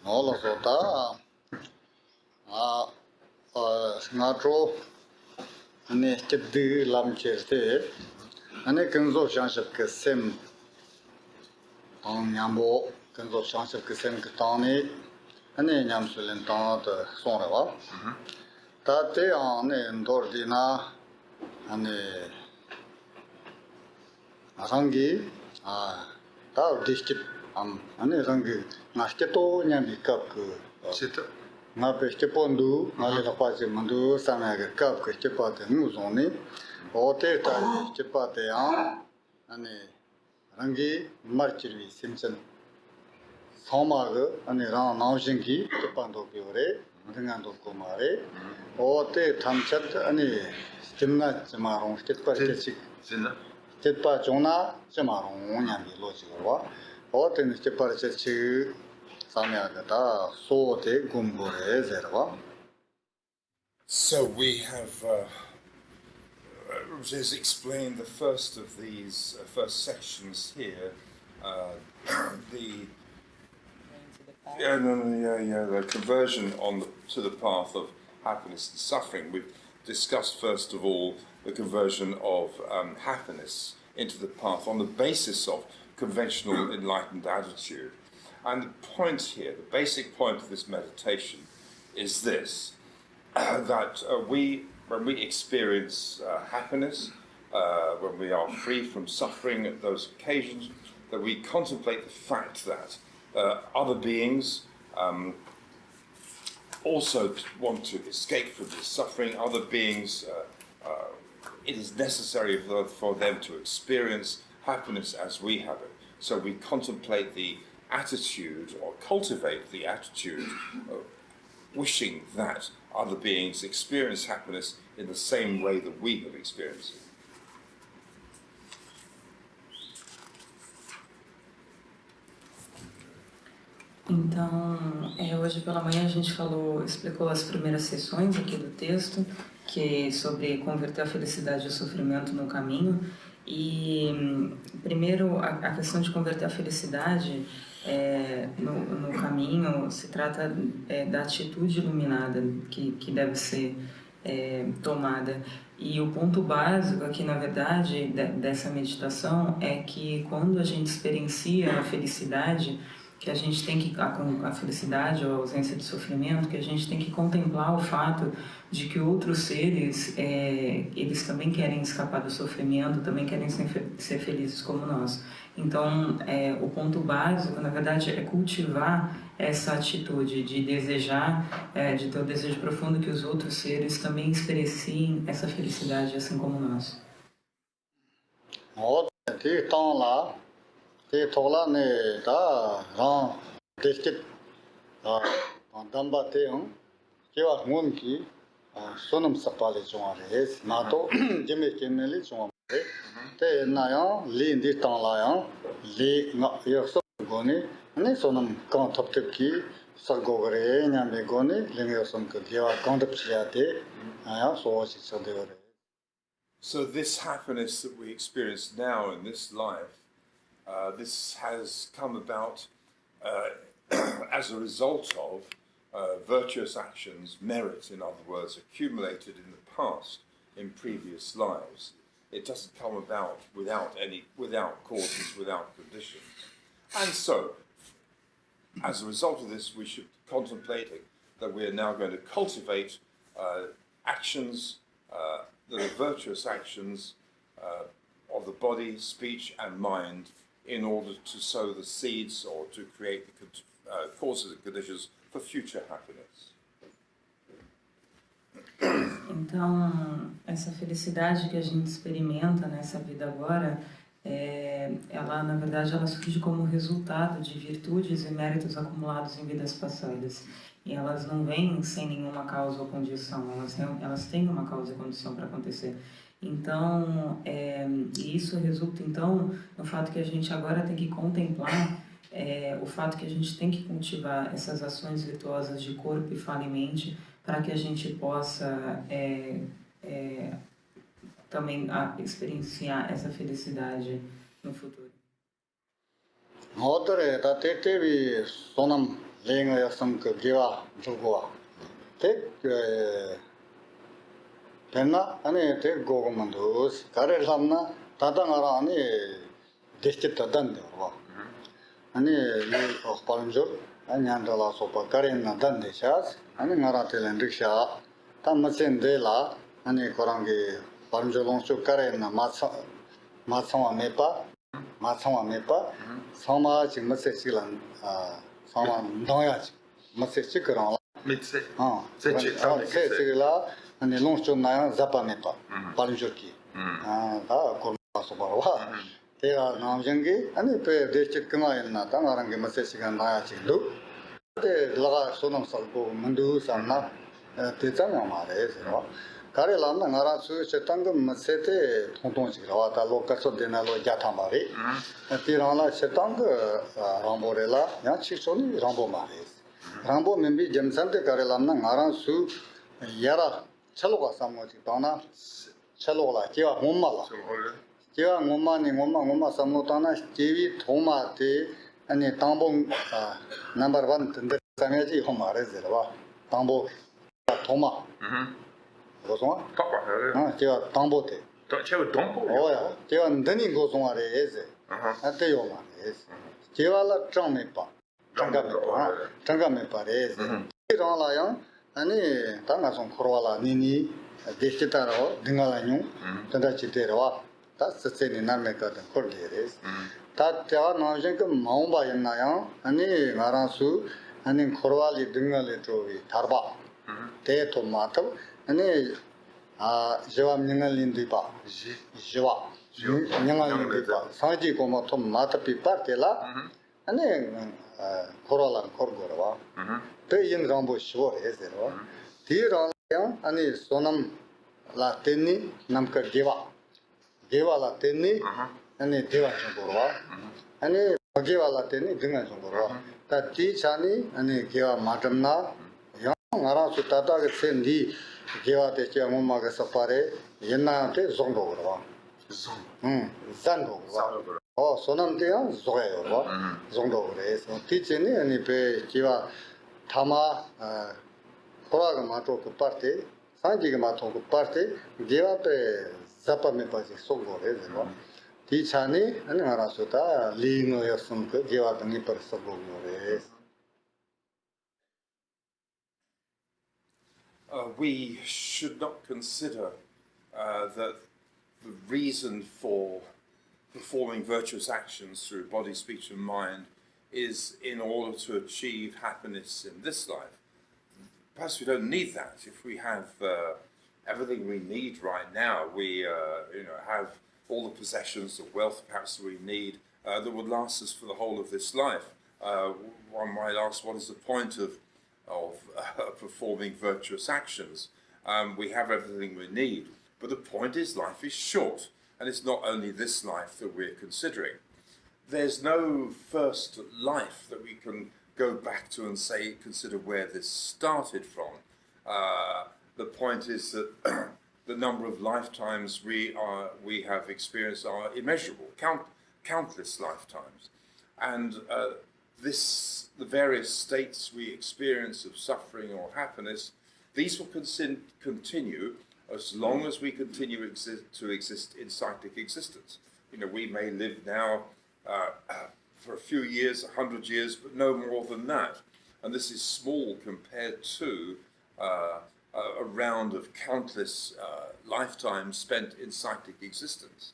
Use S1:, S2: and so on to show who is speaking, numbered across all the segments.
S1: All of that, Natro, and a step the lam cheste, and a conzo chance of Kasim on Yambo, conzo chance of Kasim Katani, and a Yamsulentan Sonava. Tate on a Dordina and a Asangi, Tao district, and a Sangi, Nasketo, Yamikap. Nape Stepondu, Nalika Pasi Mandu, Sanaga Cup, Stepate Muzoni, Ote Stepate, and Rangi, Marchiri, Simpson, Somaga, and Ran Naushinki, Stepando Piore, Ringando Comare, Ote Tamchat, and Stimna Samaron, Stepa Jona, Samaron, Yami Logica, Ote Stepachi.
S2: So we have just explained the first of these first sections here, the conversion to the path of happiness and suffering. We've discussed first of all the conversion of happiness into the path on the basis of conventional enlightened attitude. And the point here, the basic point of this meditation is this, that when we experience happiness, when we are free from suffering at those occasions, that we contemplate the fact that other beings also want to escape from this suffering. Other beings, it is necessary for them to experience happiness as we have it. So we contemplate the attitude, or cultivate the attitude of wishing that other beings experience happiness in the same way that we have experienced it.
S3: Então, hoje pela manhã a gente explicou as primeiras sessões aqui do texto, que é sobre converter a felicidade e o sofrimento no caminho. E primeiro a questão de converter a felicidade no caminho se trata da atitude iluminada que deve ser tomada. E o ponto básico aqui, na verdade, dessa meditação é que quando a gente experiencia a felicidade, que a gente tem que, a felicidade ou a ausência de sofrimento, que a gente tem que contemplar o fato de que outros seres, eles também querem escapar do sofrimento, também querem ser felizes como nós. Então, o ponto básico, na verdade, é cultivar essa atitude de desejar, de ter o desejo profundo que os outros seres também experienciem essa felicidade, assim como nós.
S1: Te thola ne da ran district damba te kewa ngon ki sonam sapale chwa res na to jeme kemeli chwa te na ya li ndi ta la ya li nga yo so goni ne sonam kan thap te ki sargo gare nya me goni le yo som ke kewa kan thap chya te ya so si so de gare.
S2: So this happiness that we experience now in this life, this has come about as a result of virtuous actions, merit, in other words, accumulated in the past, in previous lives. It doesn't come about without causes, without conditions. And so, as a result of this, we should contemplate that we are now going to cultivate actions that are virtuous actions of the body, speech, and mind, in order to sow the seeds or to create the causes and conditions for future happiness.
S3: Então, essa felicidade que a gente experimenta nessa vida agora, ela, na verdade, ela surge como resultado de virtudes e méritos acumulados em vidas passadas. E elas não vêm sem nenhuma causa ou condição, elas têm uma causa e condição para acontecer. Então, isso resulta, então, no fato que a gente agora tem que contemplar o fato que a gente tem que cultivar essas ações virtuosas de corpo e fala e mente para que a gente possa também experienciar essa felicidade no futuro.
S1: Outra, da teve sonam 랭어였음 그 기와 두고와 대 됐나 아니 대 고고만도 가를 삼나 다당하라 아니 데스트 단데 와 아니 이 억발은줄 아니 안달라 소파 가렌나 단데 샤스 아니 나라텔은 릭샤 담마센데라 아니 고랑게 발은줄롱수 가렌나 마상와 메파 상마 지금 메시지란 상마 넣어야지 메시지 그런
S2: Mitse.
S1: 세세라 아니 롱스 나야 자파메파 발은줄기 다 고마서 봐와 대가 나오정기 아니 배 대체 그마였나 당하는 게 메시지가 나야지도 때 라가 소놈 살고 문두 삼나 대장양 말해서 가래라면 나라수 세탄금 메시테 통통지라 와다 로카서 되나로 야타마리 티라나 세탄그 람보레라 야치소니 람보 말해서 람보 멤비 점산데 가래라면 나라수 야라 찰로가 삼모지 다나 찰로라 제가 몸말라 제가 몸마 삼모다나 제비 도마테 아니 당봉 넘버 1 든데 상야지 호 말해서 당보 도마 고송아 제가 당보테
S2: 제가 동포.
S1: 오야 제가 ndani 고송아래 해서 아때요 말해서 제가라 정메빠 정가메빠래 이런라요 아니 당가송 코로라 니니 데스타로 등가라뉴 단다치테로와 다 스세니 나메카든 콜레레스 다 제가 나오신 그 마음바였나요 아니 나라수 아니 코로알이 등가레 쪽이 다르바 대토마토 아니 제왕 닝알린디바 제와 닝알린디바 사지 고모토 마타피 파텔라 아니 코로라 코르고라 대인 rambo 시워 해서로 디라요 아니 소남 라테니 남카 게와 라테니 아니 대와 정보와 아니 게와 라테니 등한 정보와 다 디차니 아니 게와 마tam나 영 나라수 따다게 센디 게와 대체 엄마가 서파레 옛날에 정도로 zan도 소남대야 조예요 정도 그래서 티체니 아니 배 기와 타마 코라가 마토 그 파트 산지가 마토 그 파트 게와페 자파메 바지 소고래서 티차니 아니 알아서다 리노였음 그 게와 등이 벌써 보고래
S2: We should not consider that the reason for performing virtuous actions through body, speech, and mind is in order to achieve happiness in this life. Perhaps we don't need that. If we have everything we need right now, we have all the possessions, the wealth perhaps we need that would last us for the whole of this life. One might ask, what is the point of performing virtuous actions? We have everything we need. But the point is, life is short, and it's not only this life that we're considering. There's no first life that we can go back to and say, consider where this started from. The point is that the number of lifetimes we have experienced are immeasurable, countless lifetimes. And the various states we experience of suffering or happiness, these will continue as long as we continue to exist in cyclic existence. We may live now for a few years, 100 years, but no more than that. And this is small compared to a round of countless lifetimes spent in cyclic existence.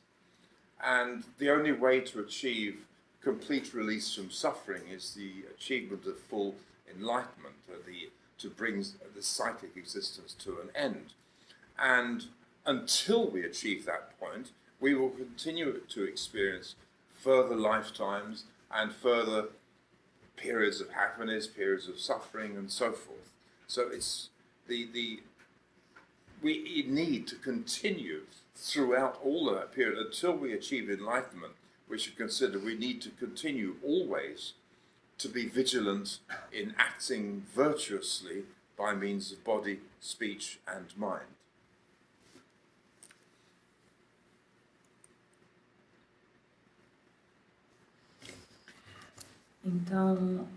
S2: And the only way to achieve complete release from suffering is the achievement of full enlightenment, to bring the cyclic existence to an end. And until we achieve that point, we will continue to experience further lifetimes and further periods of happiness, periods of suffering, and so forth. So it's we need to continue throughout all of that period until we achieve enlightenment. We should consider we need to continue always to be vigilant in acting virtuously by means of body, speech, and mind.
S3: Então,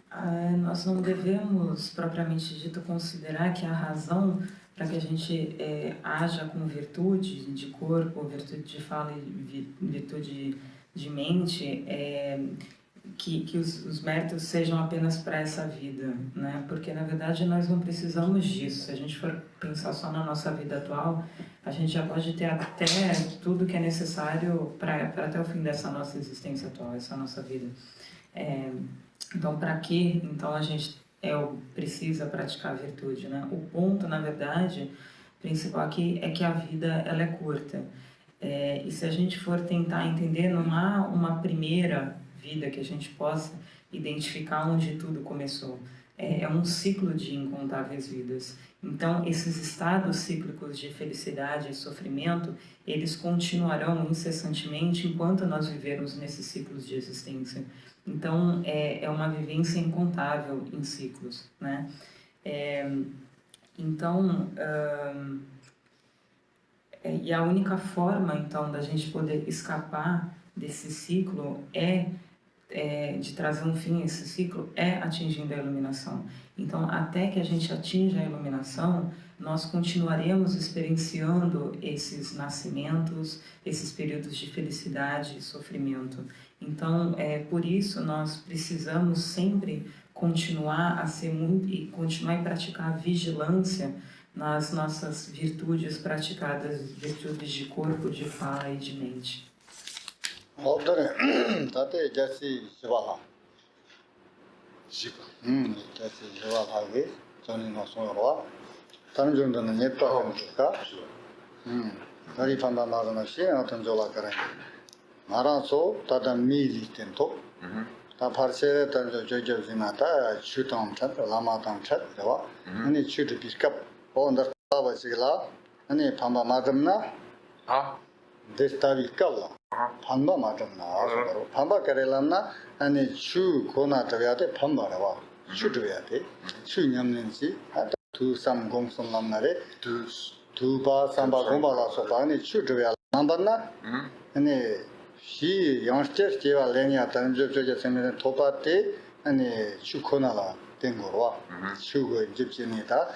S3: nós não devemos, propriamente dito, considerar que a razão para que a gente haja com virtude de corpo, virtude de fala e virtude de mente, que os méritos sejam apenas para essa vida, né? Porque, na verdade, nós não precisamos disso. Se a gente for pensar só na nossa vida atual, a gente já pode ter até tudo que é necessário para até o fim dessa nossa existência atual, essa nossa vida. Então, para que então a gente precisa praticar a virtude, né? O ponto, na verdade, principal aqui é que a vida ela é curta. E se a gente for tentar entender, não há uma primeira vida que a gente possa identificar onde tudo começou. É um ciclo de incontáveis vidas. Então, esses estados cíclicos de felicidade e sofrimento, eles continuarão incessantemente enquanto nós vivermos nesses ciclos de existência. Então, é uma vivência incontável em ciclos, né? Então, e a única forma, então, da gente poder escapar desse ciclo de trazer um fim a esse ciclo, atingindo a iluminação. Então, até que a gente atinja a iluminação, nós continuaremos experienciando esses nascimentos, esses períodos de felicidade e sofrimento. Então, por isso, nós precisamos sempre continuar a ser muito e continuar a praticar a vigilância nas nossas virtudes praticadas, virtudes de corpo, de fala e de mente.
S1: tate jasi shivala. Jasi shivala ge, Jonang no sonyorwa. Tan jundana netta ka. Dari panda marana shi atan jola karai. Maranso tada mili tento. Ta parsere tan jojo zinata chutam chat, lama tam chat dewa. Ani chutu biskap. Onda tava sigla. Ani pamba madamna. Destavi kalla. Pamba madamna. Pamba karelamna. Ani chu kona taviate pamba dewa. Chutu viate. Chu nyamnensi. Tu sam gong som lamnare. Tu ba samba gomba la sopa. Ani chutu viate. Mambana. Ani 시 영스터 제가 레니아 단조조제 세면에 토바테 아니 추코나라 된 거로 추고 집진이다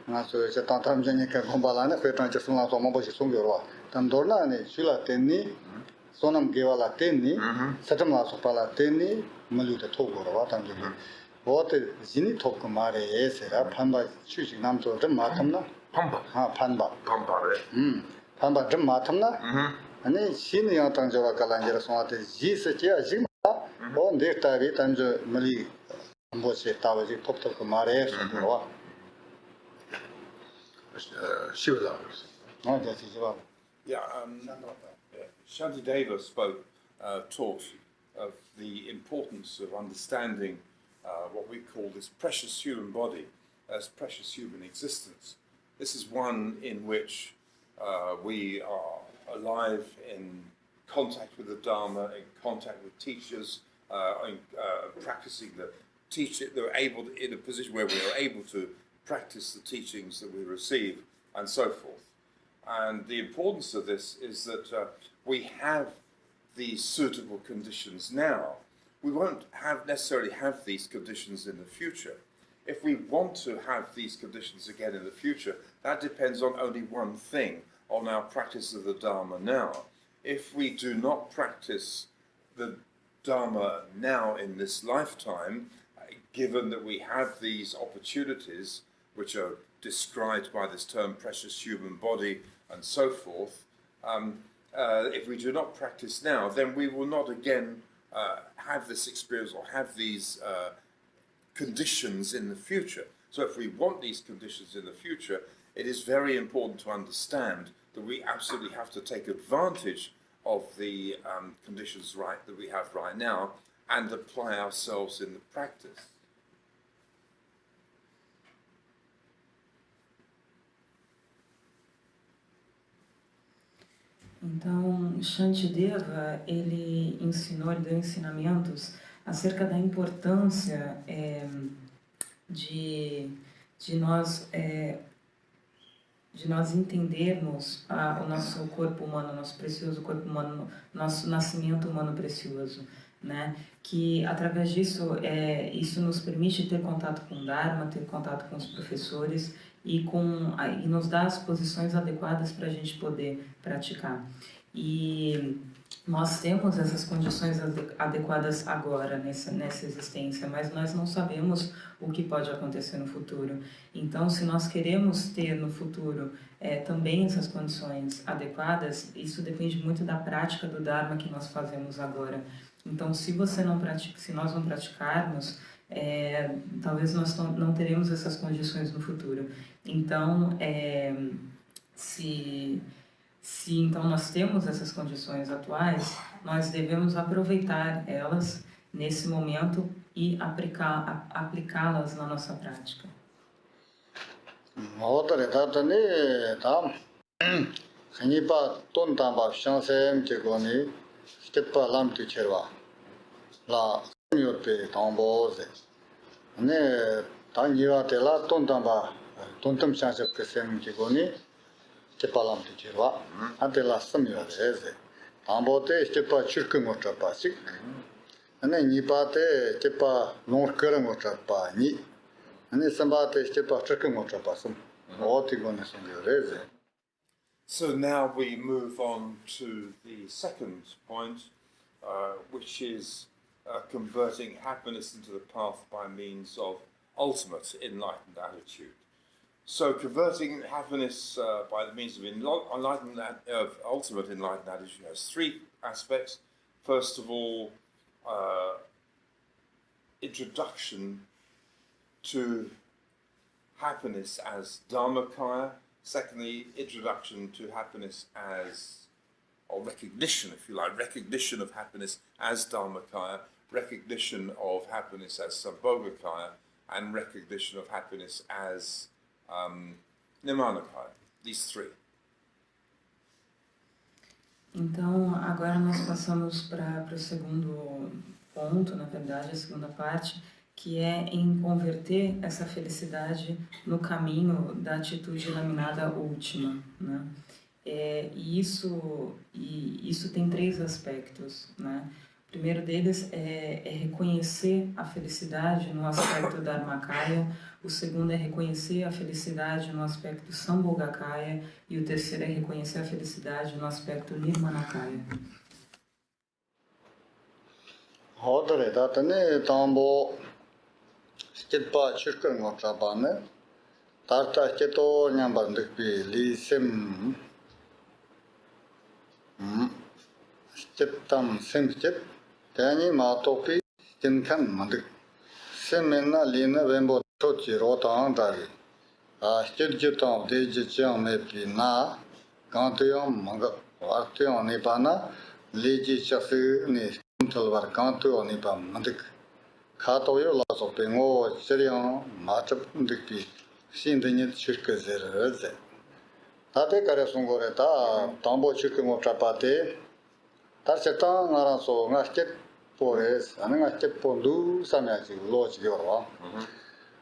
S1: 나서 이제 단탐전이니까 공부하라네 그랬더니 저승나서 한번 보시 송겨로 담돌나 아니 슐라 됐니 소남 개발라 됐니 사tam나서 팔라 됐니 물류도 토고로 담지 뭐때 진이 토고 말에 에세라 판바 추식 남도 좀 마탐나 판바 판바래 판바 좀 마탐나 아니 신의 양당저가 갈란지라 송한테 지스지야 지금 뭐 내타비 단저 멀리 뭐지 따버지 톡톡 말해 손으로
S2: Shivala.
S1: that's 좋아.
S2: Shantideva taught of the importance of understanding what we call this precious human body as precious human existence. This is one in which we are alive, in contact with the Dharma, in contact with teachers, practicing the teaching. They're able to, in a position where we are able to practice the teachings that we receive, and so forth. And the importance of this is that we have these suitable conditions now. We won't necessarily have these conditions in the future. If we want to have these conditions again in the future, that depends on only one thing, on our practice of the Dharma now. If we do not practice the Dharma now in this lifetime, given that we have these opportunities, which are described by this term precious human body and so forth, if we do not practice now, then we will not again have this experience or have these conditions in the future. So if we want these conditions in the future, it is very important to understand that we absolutely have to take advantage of the conditions that we have right now and apply ourselves in the practice.
S3: Então, Shantideva, ele deu ensinamentos acerca da importância de nós entendermos o nosso corpo humano, nosso precioso corpo humano, nosso nascimento humano precioso. né? Que através disso, isso nos permite ter contato com o Dharma, ter contato com os professores e nos dá as posições adequadas para a gente poder praticar. E nós temos essas condições adequadas agora, nessa existência, mas nós não sabemos o que pode acontecer no futuro. Então, se nós queremos ter no futuro também essas condições adequadas, isso depende muito da prática do Dharma que nós fazemos agora. Então, se nós não praticarmos, talvez nós não teremos essas condições no futuro. Então, se então nós temos essas condições atuais, nós devemos aproveitar elas nesse momento e aplicá-las na nossa prática.
S1: Outra etapa tá Nipa Tontamba Shansem Chegoni Stepa Lam Ticherwa La Myope Tambose Ne Tangiwa Tela Tontamba Tontam Shansep Kesem Chegoni Stepa Lam Ticherwa Antela Samyo Reze Tambote Stepa Chirkumota Pasik Ane Nipate Stepa Norkerangota Pani Ane Sambate Stepa Chirkumota Pasum Otigone Sungureze.
S2: So now we move on to the second point, which is converting happiness into the path by means of ultimate enlightened attitude. So converting happiness by the means of ultimate enlightened attitude has three aspects. First of all, introduction to happiness as Dharmakaya. Secondly, introduction to happiness or recognition, if you like, recognition of happiness as Dharmakaya, recognition of happiness as Sambhogakaya, and recognition of happiness as Nimanakaya. These three.
S3: Então, agora nós passamos para o segundo ponto, na verdade, a segunda parte, que é em converter essa felicidade no caminho da atitude denominada última, né? E isso tem três aspectos, né? O primeiro deles é reconhecer a felicidade no aspecto Dharmakaya, o segundo é reconhecer a felicidade no aspecto Sambhogakaya e o terceiro é reconhecer a felicidade no aspecto Nirmanakaya.
S1: Hodre datane tambo Stepa Chirkan Motrabane Tarta Cheto Nyambandikpi Lisem Steptam Semstep Tani Matopi Stinkan Mandik Semena Lina Vembo Chokyi Rotang Dari Stirjitam Dejichang Mepi Na Kantuyam Manga Artuyam Nipana Liji Chasi Ni Stimtalvar Kantuyam Nipa Mandik Katoyo Laso Pengo Serian Matap Dikpi Sindinit Chirkazerze Tate Karesungoreta Tambo Chirkumotapate Tarsetan Araso Nasket Pores Anasket Pondu Samaji Loch Yorwa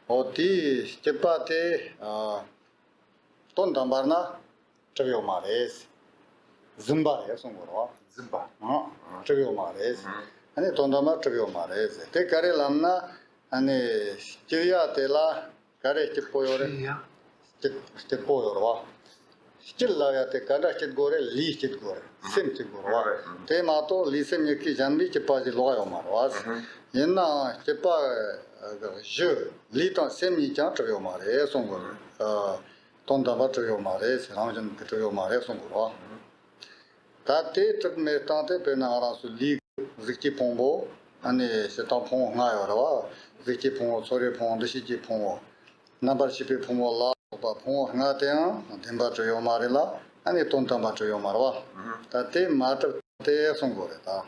S1: Oti Stepate Tontambarna Travio Mares Zimbare Sungorwa
S2: Zimba.
S1: Travio Mares Ane Tondama Travio Mares Te Kare Lamna Ane Stiria Tela Kare Stipoyore Stipoyorwa Stilla Te Kada Stitgore Li Stitgore Sim Stitgorwa Te Mato Lisem Yaki Janbi Chipaji Loyo Marwas Yena Chipa Je Litan Semi Chan Travio Mare Songor Tondama Travio Mares Ramjan Travio Mare Songorwa Tate Metante Penara Li Ziki Pombo Ane Setan Pong Ngayorwa Ziki Pong Sori Pong Dishiki Pong Number Shipi Pong La Pong Ngatean Timba Travio Marela Ane Tontamba Travio Marwa Tate Mata Te Songoreta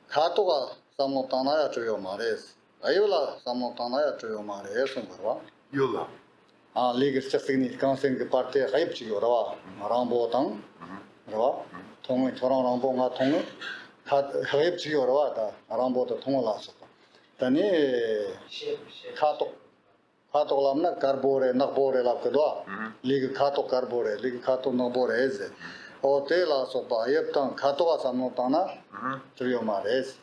S1: Katoga Samotanaya Travio Mares Ayola Samotanaya Travio Mare Songorwa
S2: Yola.
S1: Legal significance que parte Raipchi Rawa Rambo Tang Rawa Tong Choran Rambo Nga Tong Raipchi Rawa Rambo Tongola Tani Kato Lamna Carbore Nabore Lapkadwa Legal Kato Carbore Legal Kato Nabore Eze O Tela Sopa Yeptan Katoa Samotana Trio Mares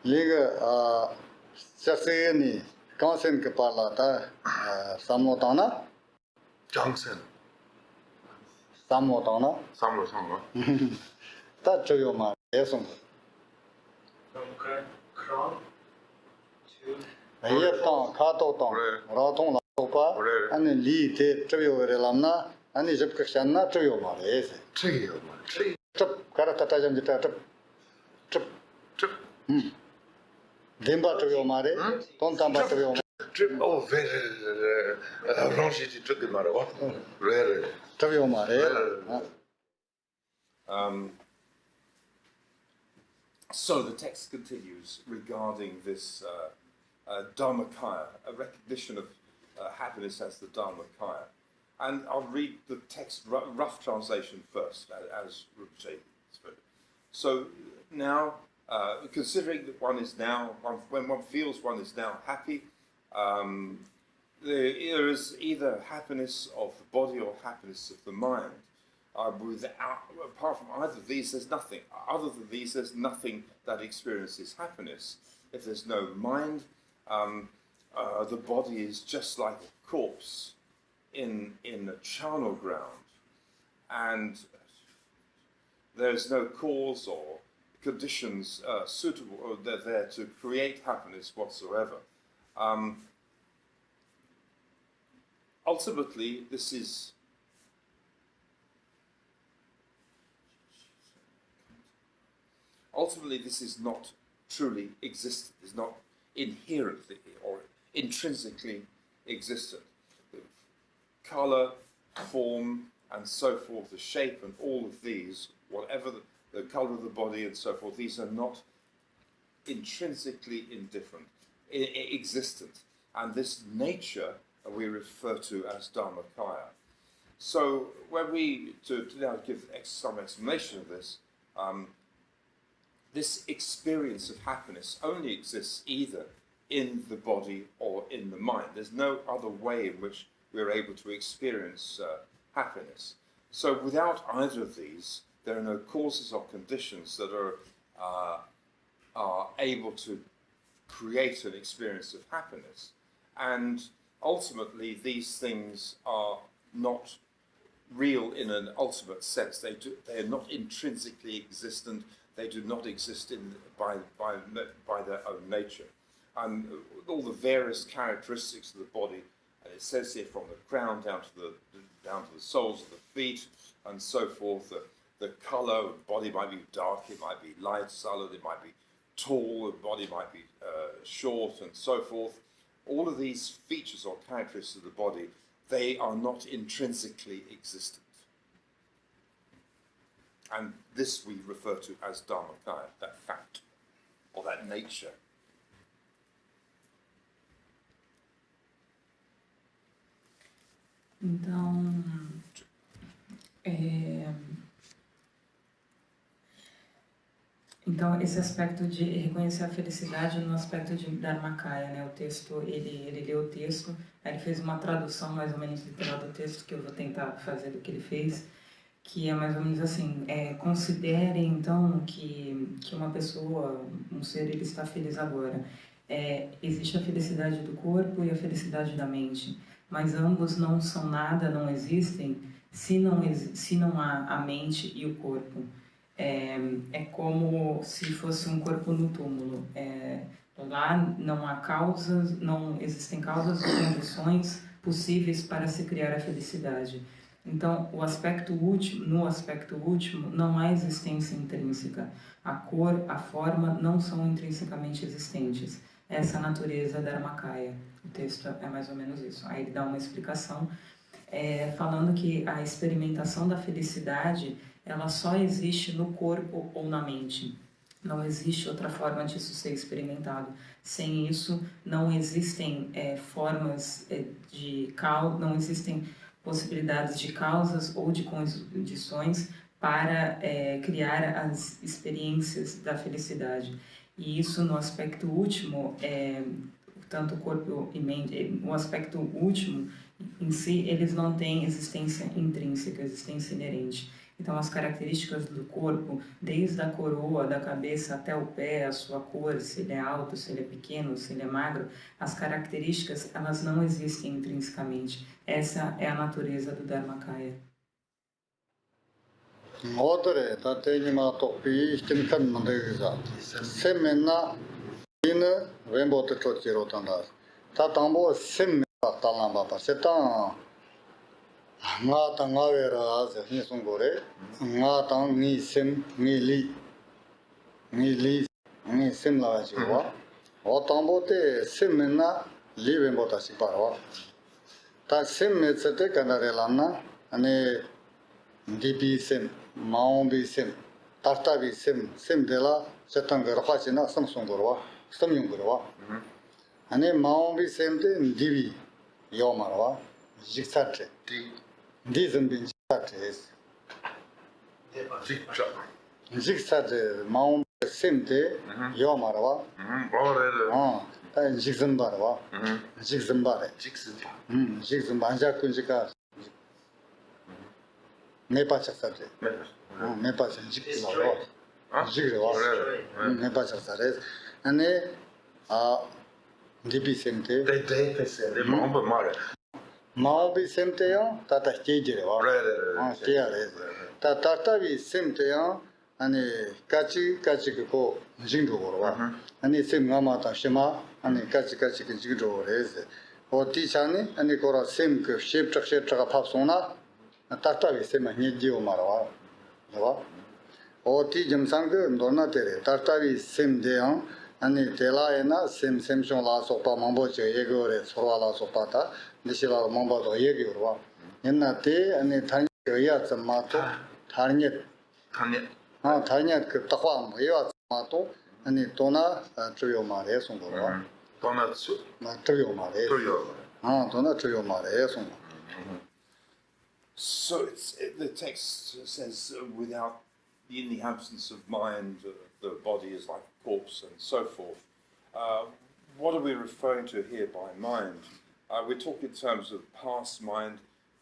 S1: liga saseni kansen ke parla ta samotana
S2: Johnson.
S1: samotana
S2: Samlo Sangwa.
S1: ta choyo ma esong
S4: Crown to
S1: aye ta kha to ta ra thong la to pa ani li te choyo re lamna ani jep ka shanna choyo ma re se
S2: Tree.
S1: trip kara ta jam jita trip demba choyo ma re ton tamba choyo
S2: Trip. Oh, very rangé de trucs de Maro. Rare.
S1: choyo ma re
S2: So the text continues regarding this Dharmakaya, a recognition of happiness as the Dharmakaya. And I'll read the text, rough translation first, as Rinpoche spoke. So now, considering that when one feels one is now happy, there is either happiness of the body or happiness of the mind. Apart from either of these, there's nothing. Other than these, there's nothing that experiences happiness. If there's no mind, the body is just like a corpse in a charnel ground, and there's no cause or conditions suitable or they're there to create happiness whatsoever. Ultimately, this is not truly existent, is not inherently or intrinsically existent. The colour, form, and so forth, the shape and all of these, whatever the colour of the body and so forth, these are not intrinsically existent. And this nature we refer to as Dharmakaya. So when to now give some explanation of this, this experience of happiness only exists either in the body or in the mind. There's no other way in which we're able to experience happiness. So without either of these, there are no causes or conditions that are able to create an experience of happiness. And ultimately, these things are not real in an ultimate sense. They are not intrinsically existent. They do not exist by their own nature. And all the various characteristics of the body, and it says here from the crown down to the soles of the feet, and so forth. The colour of the body might be dark, it might be light, solid, it might be tall, the body might be short, and so forth. All of these features or characteristics of the body, they are not intrinsically existent. And this we refer to as Dharmakaya, that fact, or that nature.
S3: Então, esse aspecto de reconhecer a felicidade no aspecto de Dharmakaya, né? O texto, ele leu o texto, aí ele fez uma tradução mais ou menos literal do texto, que eu vou tentar fazer do que ele fez, que é mais ou menos assim, considere então que uma pessoa, um ser, ele está feliz agora. Existe a felicidade do corpo e a felicidade da mente, mas ambos não são nada, não existem, se não há a mente e o corpo. É como se fosse um corpo no túmulo. Lá não há causas, não existem causas ou condições possíveis para se criar a felicidade. Então, no aspecto último, não há existência intrínseca. A cor, a forma não são intrinsecamente existentes. Essa é a natureza da Dharmakaya. O texto é mais ou menos isso. Aí ele dá uma explicação falando que a experimentação da felicidade ela só existe no corpo ou na mente. Não existe outra forma disso ser experimentado. Sem isso, não existem formas não existem possibilidades de causas ou de condições para criar as experiências da felicidade. E isso no aspecto último, tanto corpo e mente, o aspecto último em si, eles não têm existência intrínseca, existência inerente. Então, as características do corpo, desde a coroa, da cabeça até o pé, a sua cor, se ele é alto, se ele é pequeno, se ele é magro, as características, elas não existem intrinsecamente. Essa é a natureza do Dharmakaya.
S1: Odre, tatejima topi, stimkan mandegza. Semena, ina, wembo te tokiro tandas. Tatambo semena talamba pa. Setan, nga ta nga vera az, ni sungore. Nga ta ni sem, ni li, ni sem la jiwa. O tambo te semena, li wembo ta si parwa. Ta sem tsete kanare lana, ane, DP sim, Maombi sim, Tartavi sim de la, Setanga Hachina, Samsung Gorwa, Samyung Gorwa. And then Maombi sim de Divi, Yomarwa, Jixate. Dizem bin Jixate. Jixate, Maombi sim de Yomarwa. Jixambarwa. Jixambare. Jixambanja Kunjika. Nepa chaksa Nepa chaksa Nepa chaksa ane dipi semte maobi semte ya tata chejire wa cheyare ta tartavi semte ya ane kachi ko jingdo wa ane sem ngama ta shema ane kachi ki jingdo re o ti chane ane kora sem ke shep chak pa sona Tartavi sema nyedjiyo marwa, jawa. Oti jamsanga ndorna tere, Tartavi sem deyang, ani tela ena sem shong la sopa mambo che yegyo re, sorwa la sopa ta, nishi la mambo to yegyo rwa. Yenna te, ani tanyat ya tsama to, tanyat ke takwa ya tsama to, ani tona chuyo ma re songo rwa.
S2: Tona
S1: chuyo ma re. Tona chuyo ma re songo.
S2: So the text says, in the absence of mind, the body is like a corpse and so forth. What are we referring to here by mind? We're talking in terms of past mind,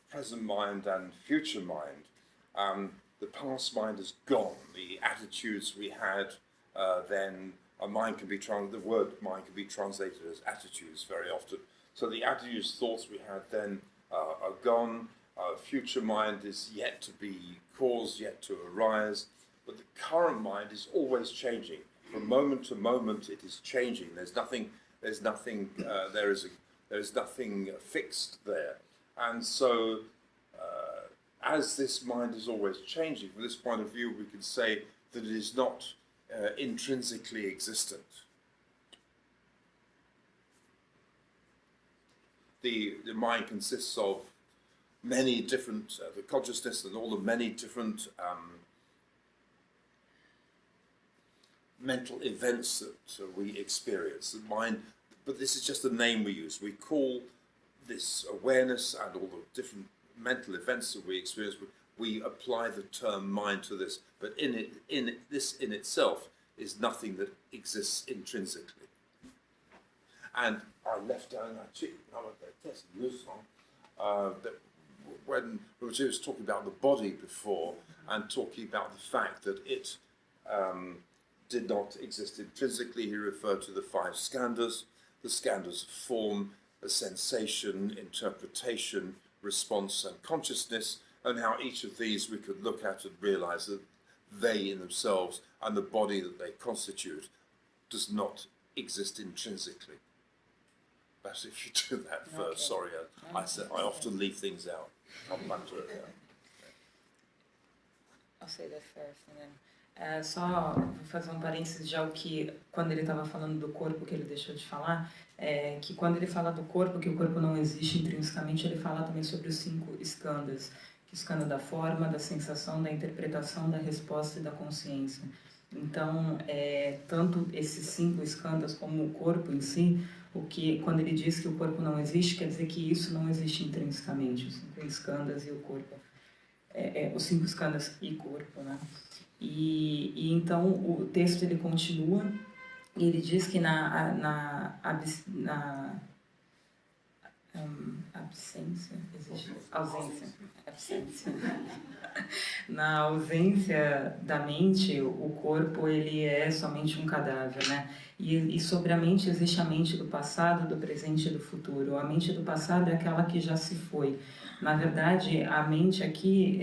S2: present mind, and future mind. The past mind is gone. The attitudes we had then, the word mind can be translated as attitudes very often. So the attitudes, thoughts we had then are gone. Future mind is yet to be caused, yet to arise, but the current mind is always changing. From moment to moment, it is changing. There's nothing fixed there, and so as this mind is always changing, from this point of view, we can say that it is not intrinsically existent. The mind consists of many different, the consciousness and all the many different mental events that we experience. The mind, but this is just a name we use. We call this awareness and all the different mental events that we experience, we apply the term mind to this, but this in itself is nothing that exists intrinsically. And I left down that cheek, that when Rinpoche was talking about the body before and talking about the fact that it did not exist intrinsically, he referred to the 5 skandhas, the skandhas of form, the sensation, interpretation, response and consciousness, and how each of these we could look at and realize that they in themselves and the body that they constitute does not exist intrinsically. Perhaps if you do that first, sorry, I often leave things out. I'll come back to it.
S3: I'll say that first, and then só vou fazer parênteses já o que quando ele estava falando do corpo que ele deixou de falar, que quando ele fala do corpo, que o corpo não existe intrinsecamente, ele fala também sobre os 5 skandhas, que o skandha da forma, da sensação, da interpretação, da resposta e da consciência. Então, tanto esses 5 skandhas como o corpo em si, o que quando ele diz que o corpo não existe, quer dizer que isso não existe intrinsecamente, os 5 skandhas e o corpo. Os 5 skandhas e corpo, né? E então o texto ele continua e ele diz que na absência, existe ausência, absência. Na ausência da mente, o corpo ele é somente um cadáver, né? E sobre a mente existe a mente do passado, do presente e do futuro. A mente do passado é aquela que já se foi. Na verdade, a mente aqui,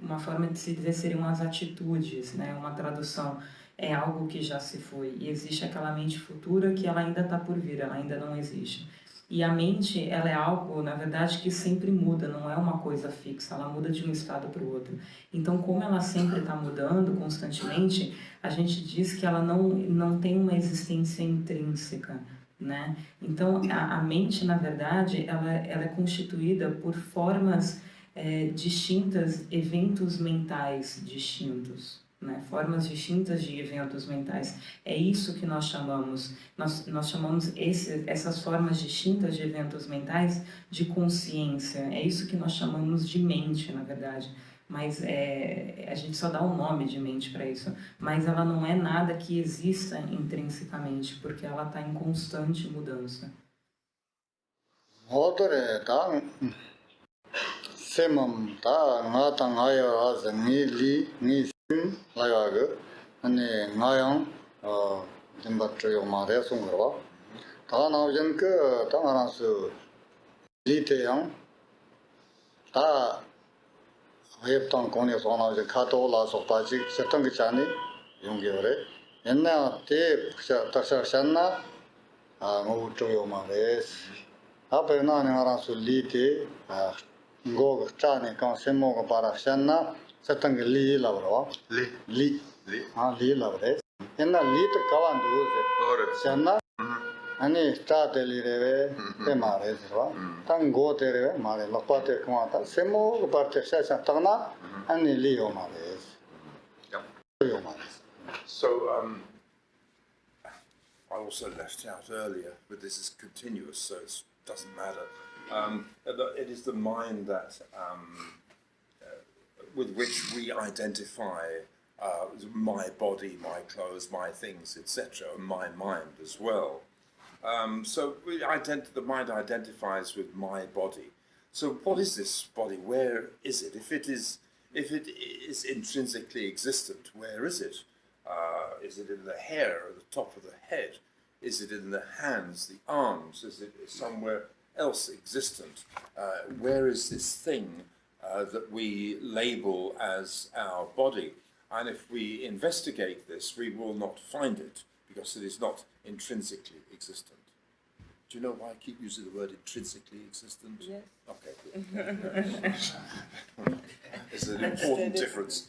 S3: uma forma de se dizer seriam as atitudes, né? Uma tradução. É algo que já se foi. E existe aquela mente futura que ela ainda está por vir, ela ainda não existe. E a mente, ela é algo, na verdade, que sempre muda, não é uma coisa fixa, ela muda de um estado para o outro. Então, como ela sempre está mudando constantemente, a gente diz que ela não tem uma existência intrínseca, né? Então, a mente, na verdade, ela é constituída por formas distintas, eventos mentais distintos, né? Formas distintas de eventos mentais. É isso que nós chamamos. Nós chamamos essas formas distintas de eventos mentais de consciência. É isso que nós chamamos de mente, na verdade. Mas a gente só dá o nome de mente para isso. Mas ela não é nada que exista intrinsecamente, porque ela está em constante mudança.
S1: Outra tá semam tá ngata ngaya az ni sim layaga ane ngayang dimbatrio mare sungro ta na jen ke ta ngara su lite yang ta hayap tang kone so na je khato la so pa ji setang ge chani yong ge re enna te ta sa shanna ngo trio mare ta pe na ngara su lite Go chane kan semo ko para shanna satang li la bro li la bre enna li to kawan do se shanna ani sta te li re pe ma re so tang go te re ma re lokpa te ko ta semo ko par te sha sha tana ani li yo ma re yo ma re.
S2: So I also left out earlier, but this is continuous, so it doesn't matter. It is the mind that with which we identify my body, my clothes, my things, etc., my mind as well. So the mind identifies with my body. So what is this body? Where is it? If it is intrinsically existent, where is it? Is it in the hair at the top of the head? Is it in the hands, the arms? Is it somewhere else existent? Where is this thing that we label as our body? And if we investigate this, we will not find it because it is not intrinsically existent. Do you know why I keep using the word intrinsically existent?
S3: Yes.
S2: Okay, good. It's an important difference.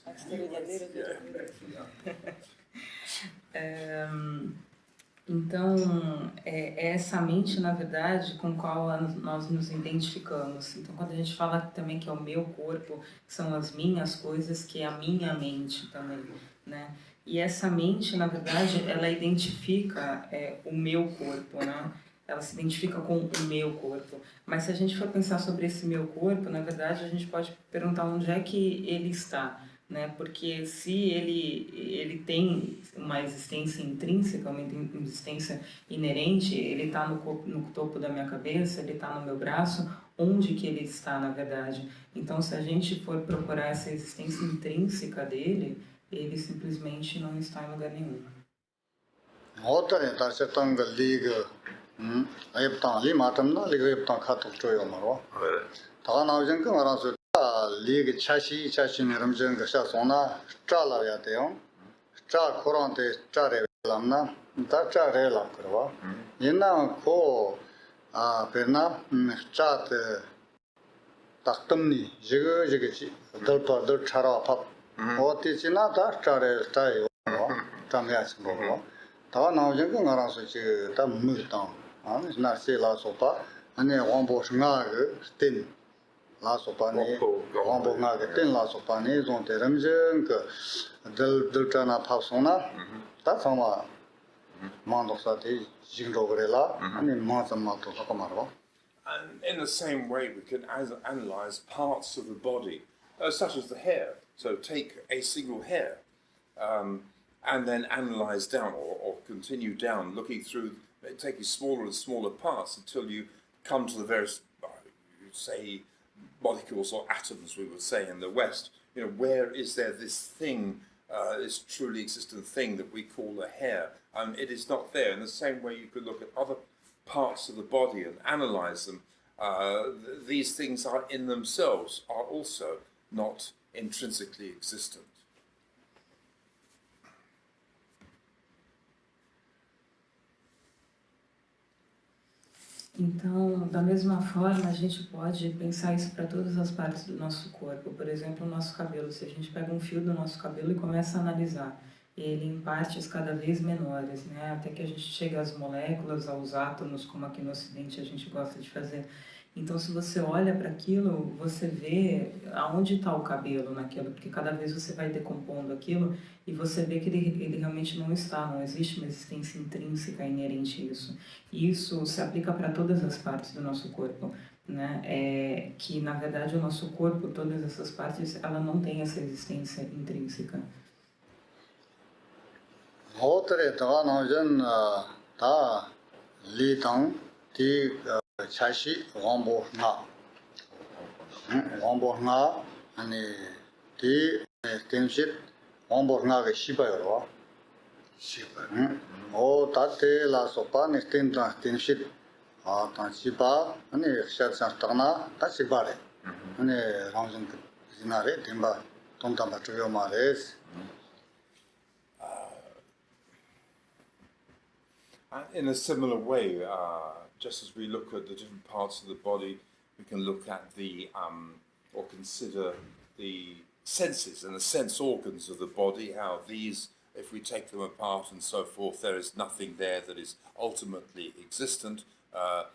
S3: Então, é essa mente, na verdade, com a qual nós nos identificamos. Então, quando a gente fala também que é o meu corpo, que são as minhas coisas, que é a minha mente também, né? E essa mente, na verdade, ela identifica o meu corpo, né? Ela se identifica com o meu corpo. Mas se a gente for pensar sobre esse meu corpo, na verdade, a gente pode perguntar onde é que ele está, né? Porque se ele tem uma existência intrínseca, uma existência inerente, ele está no topo da minha cabeça, ele está no meu braço, onde que ele está, na verdade? Então, se a gente for procurar essa existência intrínseca dele, ele simplesmente não está em lugar nenhum.
S1: Outra tá se tanga liga aí tá ali matamna liga tá khato choyo maro tá na jen ka ngara so liga chashi neram jen ga sha sona cha la ya te yo cha khoran te cha re lamna ta cha re lam karwa yena ko perna cha te taktamni jiga chi dal par dal chara phap o ti china ta cha re ta yo ta mya chi bo ta na jen ka ngara so chi ta mu ta na se la so pa ane wambo nga ge tin la so pa ne wambo nga ge tin la so pa ne zon te ram jen ka dal ta na phap so na ta sama mando sa te jing ro gre la ane ma sa ma to ka ma ro.
S2: And in the same way, we can analyze parts of the body, such as the hair. So take a single hair and then analyze down or continue down, looking through, taking smaller and smaller parts until you come to the various, say, molecules or atoms, we would say in the West, where is there this thing, this truly existent thing that we call a hair? It is not there. In the same way you could look at other parts of the body and analyze them. These things are in themselves, are also not intrinsically existent.
S3: Então, da mesma forma, a gente pode pensar isso para todas as partes do nosso corpo. Por exemplo, o nosso cabelo. Se a gente pega um fio do nosso cabelo e começa a analisar ele em partes cada vez menores, né? Até que a gente chega às moléculas, aos átomos, como aqui no Ocidente a gente gosta de fazer. Então, se você olha para aquilo, você vê aonde está o cabelo naquilo, porque cada vez você vai decompondo aquilo e você vê que ele realmente não está, não existe uma existência intrínseca inerente a isso. E isso se aplica para todas as partes do nosso corpo, né? Que, na verdade, o nosso corpo, todas essas partes, ela não tem essa existência intrínseca.
S1: Outra tá lidam de chashi wamborna ani de tenshit wamborna ga shibayoro shiba o tate la sopa ne tenshit ta shiba ani shatsan tana ta shibare ani ramjun zinare dimba tontamba tuyo mares.
S2: In a similar way, just as we look at the different parts of the body, we can look at or consider the senses and the sense organs of the body, how these, if we take them apart and so forth, there is nothing there that is ultimately existent, that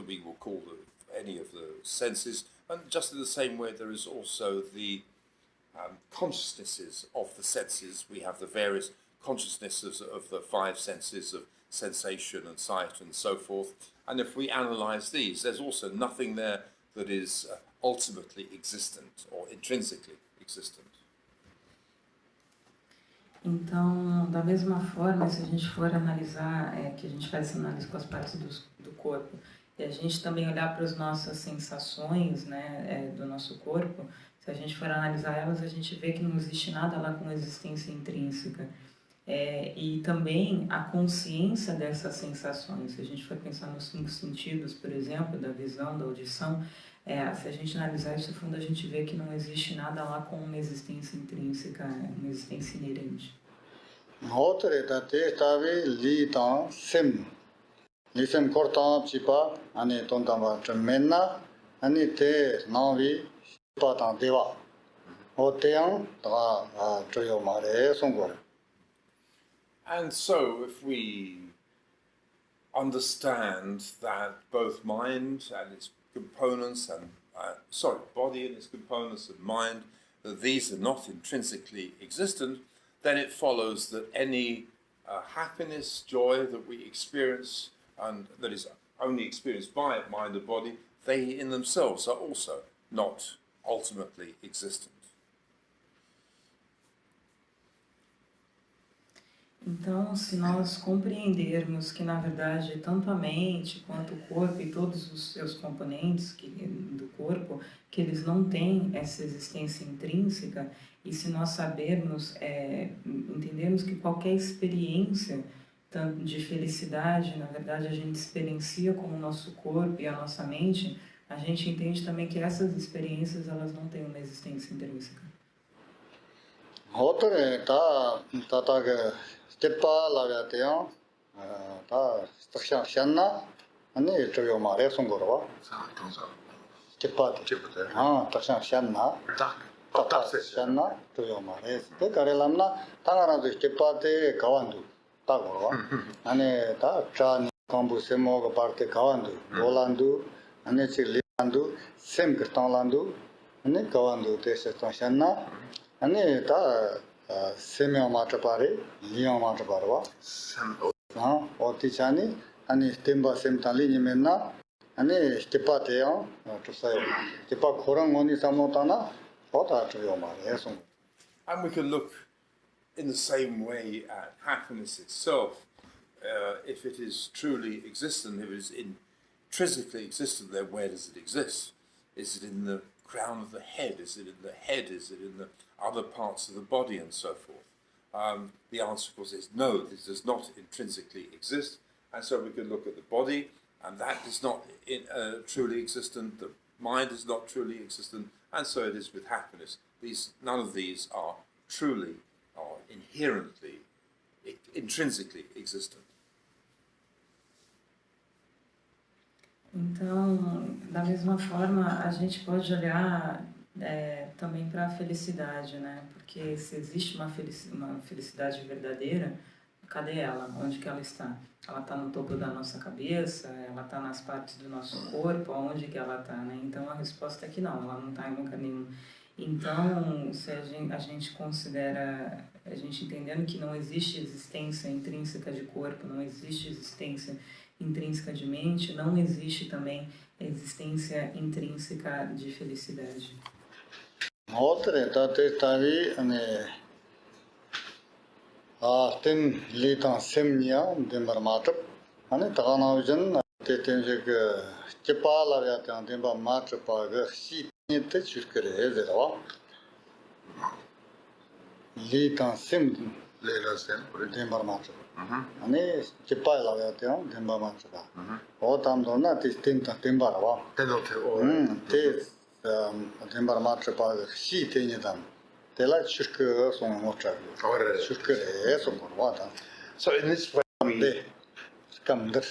S2: we will call any of the senses. And just in the same way, there is also the consciousnesses of the senses. We have the various consciousnesses of the five senses of sensation and sight and so forth. And if we analyze these, there's also nothing there that is ultimately existent or intrinsically existent.
S3: Então, da mesma forma, se a gente for analisar, que a gente faz essa análise com as partes do corpo, e a gente também olhar para as nossas sensações, né, do nosso corpo, se a gente for analisar elas, a gente vê que não existe nada lá com existência intrínseca. E também a consciência dessas sensações. Se a gente for pensar nos 5 sentidos, por exemplo, da visão, da audição, se a gente analisar isso a fundo, a gente vê que não existe nada lá com uma existência intrínseca, uma existência inerente.
S1: Outra tabe lidan sem nisem cortam chipa ani tontamba tremena ani te navi patan deva oteang ta troyo mare songor.
S2: And so, if we understand that both mind and its components and body and its components and mind, that these are not intrinsically existent, then it follows that any happiness, joy that we experience and that is only experienced by mind and body, they in themselves are also not ultimately existent.
S3: Então, se nós compreendermos que, na verdade, tanto a mente quanto o corpo e todos os seus componentes do corpo, que eles não têm essa existência intrínseca, e se nós sabermos, entendermos que qualquer experiência tanto de felicidade, na verdade, a gente experiencia com o nosso corpo e a nossa mente, a gente entende também que essas experiências, elas não têm uma existência intrínseca.
S1: Outra tá stepa lagateyo ta stakshan shanna ani troyo mare songorwa stepa takshan shanna shanna troyo mare te karelamna tangara de stepa te kawandu ta gorwa ani ta cha kambu semo ga parte kawandu bolandu ani chilandu sem kirtanlandu ani kawandu te shanna ani ta semyo matapare liyo mataparwa otichani ani temba semtali nimenna ani stepa teyo to say stepa khorang oni samotana ota troyo mare song.
S2: And we can look in the same way at happiness itself, if it is truly existent, if it is intrinsically existent, then where does it exist? Is it in the crown of the head? Is it in the head? Is it in the other parts of the body, and so forth? The answer, of course, is no, this does not intrinsically exist. And so we can look at the body, and that is not truly existent. The mind is not truly existent, and so it is with happiness. None of these are truly or inherently, intrinsically existent.
S3: Então, da mesma forma, a gente pode olhar também para a felicidade, né? Porque se existe uma felicidade verdadeira, cadê ela? Onde que ela está? Ela está no topo da nossa cabeça? Ela está nas partes do nosso corpo? Onde que ela está, né? Então, a resposta é que não, ela não está em lugar nenhum. Então, se a gente considera, a gente entendendo que não existe existência intrínseca de corpo, não existe existência intrínseca de mente, não existe também existência intrínseca de felicidade.
S1: Outra, tavi, ten litan semnia, dembar matap, taganavijan, tenjek, kepala ya dembar matap, si te chukere, zerawa. Litan sem, dembar matap. 아니 집바라 야대요 덴바 맞다. 어담도 나 디스틴트 덴바라와. 테 덴바 맞다 시 테니다. 텔라 슈크 송 모차. 슈크에 송 모와다.
S2: So in this way,
S1: 네. 감들.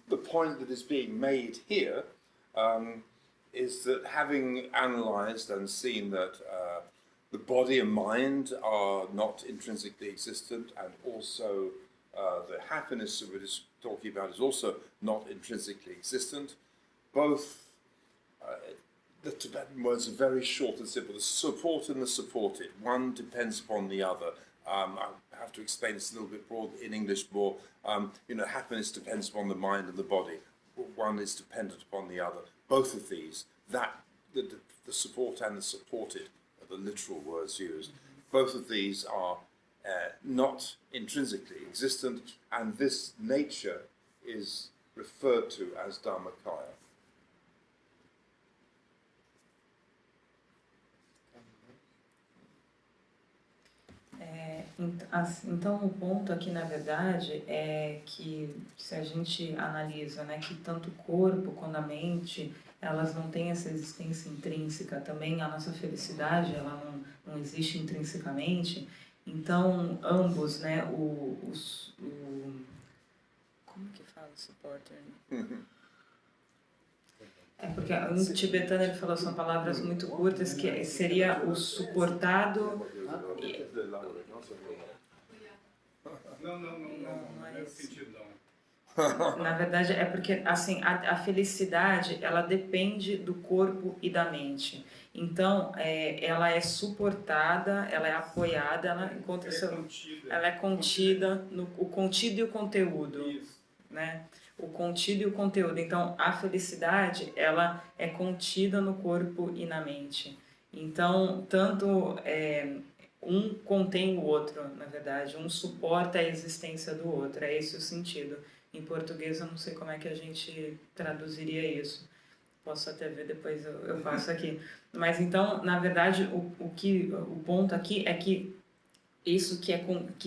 S2: The point that is being made here is that having analysed and seen that the body and mind are not intrinsically existent, and also the happiness that we're just talking about is also not intrinsically existent. Both, the Tibetan words are very short and simple. The support and the supported. One depends upon the other. I have to explain this a little bit broad in English more. Happiness depends upon the mind and the body. One is dependent upon the other. Both of these, the support and the supported, the literal words used, both of these are not intrinsically existent, and this nature is referred to as Dharmakaya.
S3: Então, o ponto aqui, na verdade, é que se a gente analisa, né, que tanto o corpo quanto a mente, elas não têm essa existência intrínseca, também a nossa felicidade, ela não existe intrinsecamente, então ambos, né, como que fala supporter? Porque em tibetano ele falou, são palavras muito curtas, que seria o suportado... Não é isso. Na verdade, é porque assim, a felicidade, ela depende do corpo e da mente. Então, ela é suportada, ela é apoiada, ela é contida, o contido e o conteúdo, né? O contido e o conteúdo. Então, a felicidade, ela é contida no corpo e na mente. Então, tanto um contém o outro, na verdade, um suporta a existência do outro, é esse o sentido. Em português eu não sei como é que a gente traduziria isso. Posso até ver depois, eu faço aqui. Mas então, na verdade, o ponto aqui é que isso que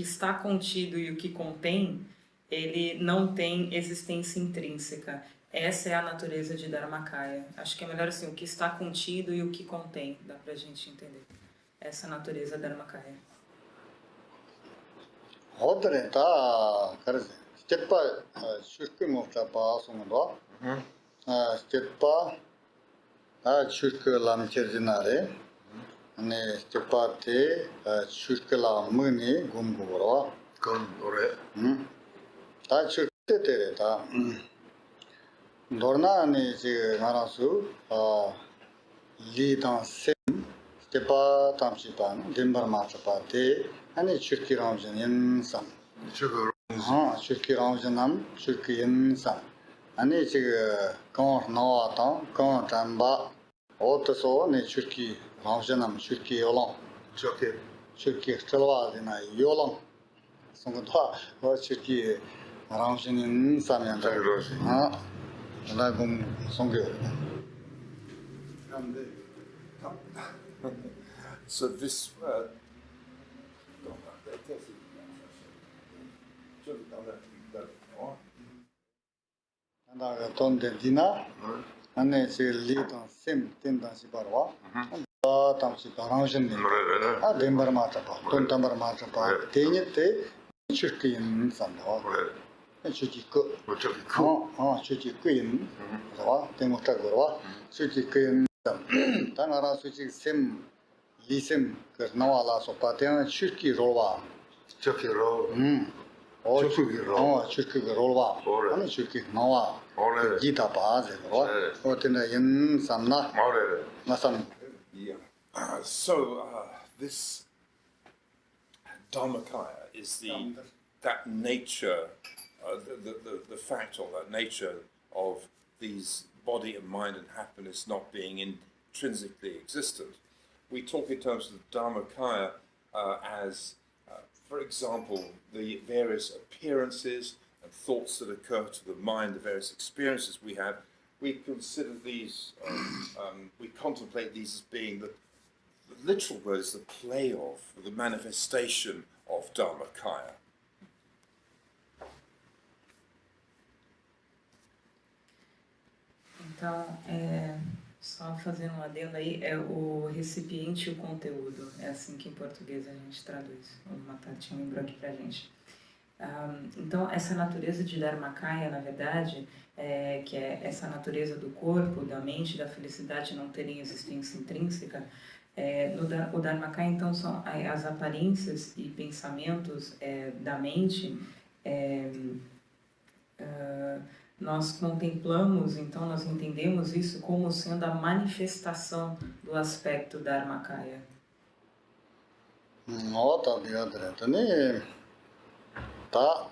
S3: está contido e o que contém, ele não tem existência intrínseca. Essa é a natureza de Dharmakaya. Acho que é melhor assim, o que está contido e o que contém, dá pra gente entender. Essa é a natureza da Dharmakaya.
S1: Outra, tá, cara, stepa shurku mofta pa songdo. Stepa shurku lam cherdinare. Ne stepa te shurku lam muni gumgoro.
S2: Ore.
S1: 다 shurku ta. Dorna ne ji ngarasu li dan sem stepa tamsi pa dembar ma pa te ani shurki ramjan yensan. Chokyi ramjanam, Chokyi yensan. Ani chiga kaon nawa tang, kaon tamba, otaso ne Chokyi ramjanam, Chokyi yolong. Chokyi chalwa dina yolong. Songadwa, Chokyi Arranging Samian. Lagum Songo.
S2: So this
S1: And I told the dinner, and then she lead on same thing than she barwa. Tamsi arranging. Ah, Denver Matapa, Tontamber Matapa, Tenite, Churkin Sando. Chukki cook. Chukki queen. Temotagora, Chukki queen. Tanara Suchi Sim, Lisim, Kernawala, so Patina, Chukki Rova.
S2: Chokyi roll.
S1: Chukki Rova. And Chukki Nawa. Gita Paz, what in the in Samna. Nasam.
S2: Yeah. So this Dharmakaya is that nature, the fact or that nature of these body and mind and happiness not being intrinsically existent. We talk in terms of the Dharmakaya as, for example, the various appearances and thoughts that occur to the mind, the various experiences we have. We consider these, we contemplate these as being the literal word is the play of, the manifestation of Dharmakaya.
S3: Então, só fazendo um adendo aí, é o recipiente e o conteúdo. É assim que em português a gente traduz. O Matatinho lembrou aqui pra gente. Então, essa natureza de Dharmakaya, na verdade, que é essa natureza do corpo, da mente, da felicidade não terem existência intrínseca, o Dharmakaya, então, são as aparências e pensamentos da mente. Nós contemplamos, então, nós entendemos isso como sendo a manifestação do aspecto Dharmakaya.
S1: Nota de outra, né? Tá,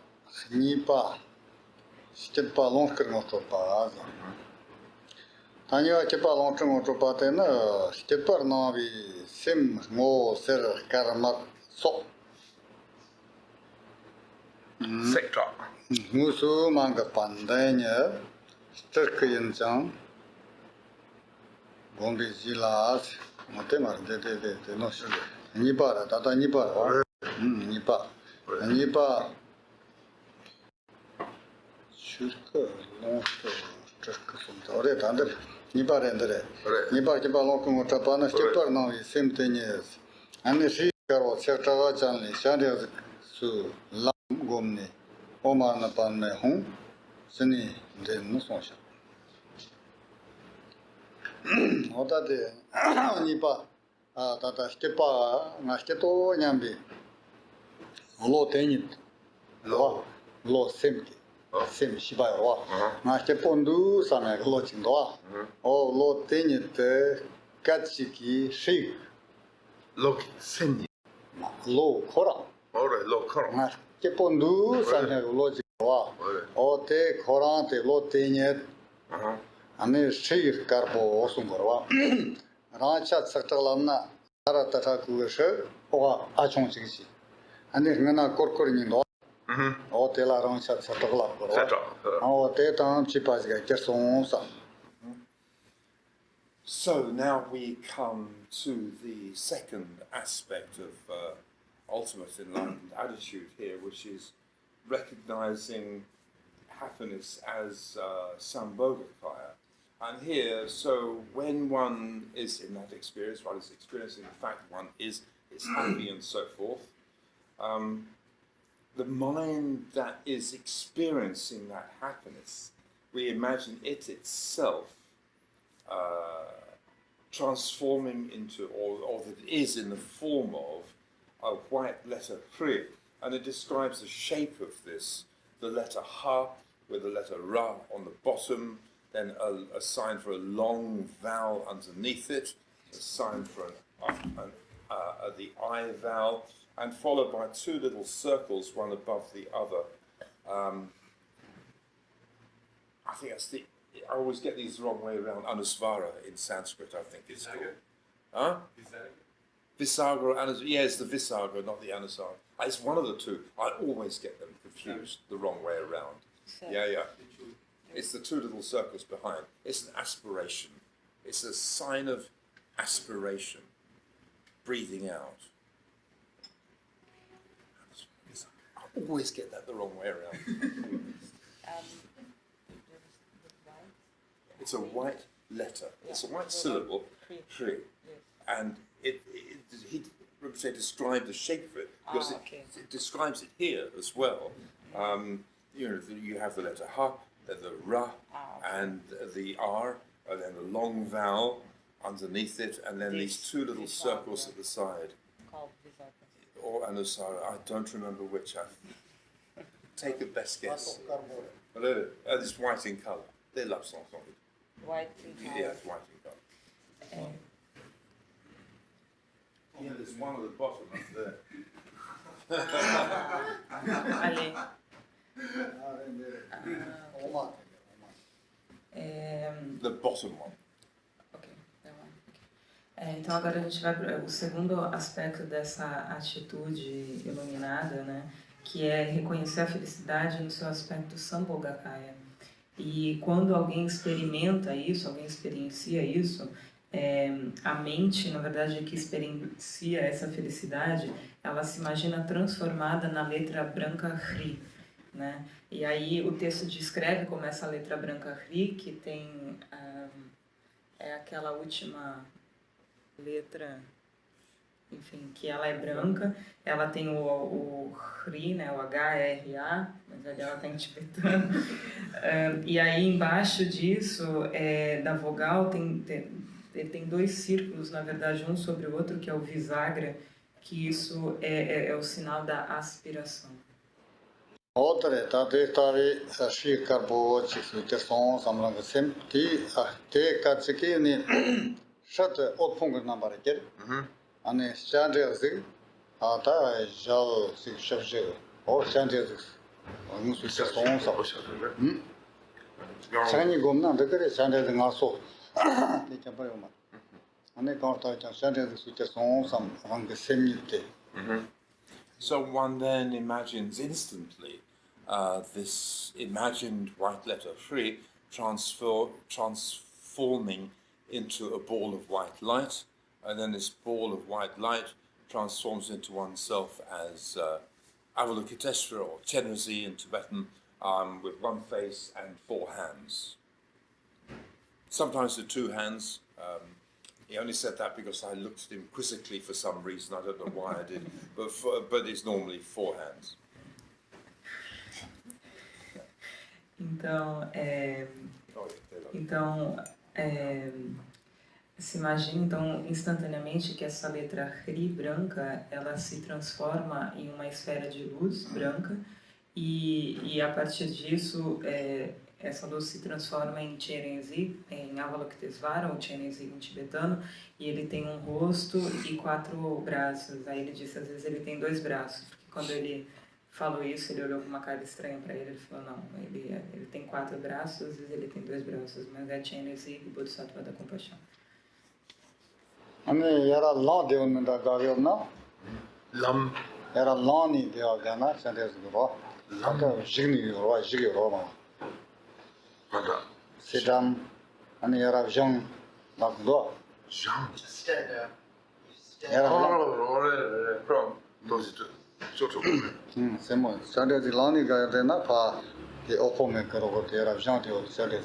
S1: nipa, stepa longe no topa. Tanyo stepa longe no topa tena, stepa navi sim mo ser karma so.
S2: Sector.
S1: Musu manga pandanya, sterkayin jang, gombi zilas, motemar de no sure. Nipa, tata nipa, nipa, nipa. Shurka, longe, sterka somtore, tanda, nipa rendere. Nipa kipa longe mo tapana, stepa navi sim tenyes. Ane shi karo sector janli, shari su lam gomni. Omana panme hung, sini de musonsha. Oda de nipa, tata stepa, nasketo nyambi. Lo tenit, lo semki, sem shibayo. Naskepondu same lo chingwa. O lo tenit, kachiki shik.
S2: Lo seni.
S1: Lo kora.
S2: Ora, lo kora.
S1: Che pondu sanya logic wa o te khoran te lo te nye ane shir karbo osungorwa racha saktalamna tarata takushe oga achong chingsi ane ngana korkor nindo o te la racha saktalam korwa o te tam chipas ga kerson sa.
S2: So now we come to the second aspect of ultimate enlightened attitude here, which is recognizing happiness as Sambodhakaya. And here, so when one is in that experience, one is experiencing the fact one is happy and so forth, the mind that is experiencing that happiness, we imagine it itself transforming into, or that it is in the form of, a white letter Pri, and it describes the shape of this, the letter Ha with the letter Ra on the bottom, then a sign for a long vowel underneath it, a sign for the I vowel, and followed by two little circles, one above the other. I think that's I always get these the wrong way around. Anusvara in Sanskrit, I think it's called. Huh? Visarga or Anusvara. Yeah, it's the Visarga, not the Anusvara. It's one of the two. I always get them confused. confused, the wrong way around. Yeah. It's the two little circles behind. It's an aspiration. It's a sign of aspiration. Breathing out. I always get that the wrong way around. It's a white letter. It's a white syllable, Hri. And Rinpoche described the shape of it because it describes it here as well. You have the letter Ha, the Ra, and the R, and then a long vowel underneath it, and then these two little circles at the side. Or Anusara, I don't remember which. Take a best guess. It's white in colour. They love songs.
S3: White in colour.
S2: Yeah, it's white in colour. Yeah, there's one at the bottom up there.
S3: Ali.
S2: The bottom one.
S3: Ok, that one. Okay. Então agora a gente vai para o segundo aspecto dessa atitude iluminada, né? Que é reconhecer a felicidade no seu aspecto Sambhogakaya. E quando alguém experimenta isso, alguém experiencia isso, a mente, na verdade, que experiencia essa felicidade, ela se imagina transformada na letra branca Hri, né? E aí o texto descreve como essa letra branca Hri, que tem é aquela última letra, enfim, que ela é branca, ela tem o Hri, né, o H-R-A, mas ali ela está em tibetano. E aí embaixo disso, da vogal, ele tem dois círculos, na verdade, um sobre o outro, que é o Visagra, que isso é o sinal da aspiração.
S1: Outra tari shi karbo chisu te son samrang sem ti te katsiki ni shat opung number ger ane chandre zi ata jao si shavje o chandre zi musu te son sa chani gomna de kare chandre zi ngaso ni chapayo ma ane kaunta chandre zi te son samrang sem yite.
S2: So one then imagines instantly this imagined white letter Hri transforming into a ball of white light, and then this ball of white light transforms into oneself as Avalokiteshvara or Chenrezig in Tibetan, with one face and four hands. Sometimes the two hands. He only said that because I looked at him quizzically for some reason. I don't know why I did, but it's normally four hands.
S3: Se imagina então instantaneamente que essa letra Hri branca, ela se transforma em uma esfera de luz branca e a partir disso essa luz se transforma em Chenrezig, em Avalokiteshvara, ou Chenrezig em tibetano, e ele tem um rosto e 4 braços. Aí ele disse, às vezes ele tem 2 braços, porque quando ele falou isso, ele olhou com uma cara estranha para ele falou, não, ele tem 4 braços, às vezes ele tem 2 braços, mas é Chenrezig, Bodhisattva da compaixão.
S1: Era long de un da gavio na
S2: Lam.
S1: Era long ni de gana Chenrezig ro lam jigni ro ma Sidam, and era Jonang, Nangwa. Semo, Sunday the Lani guy then up the opponent of the Rajan to Sunday.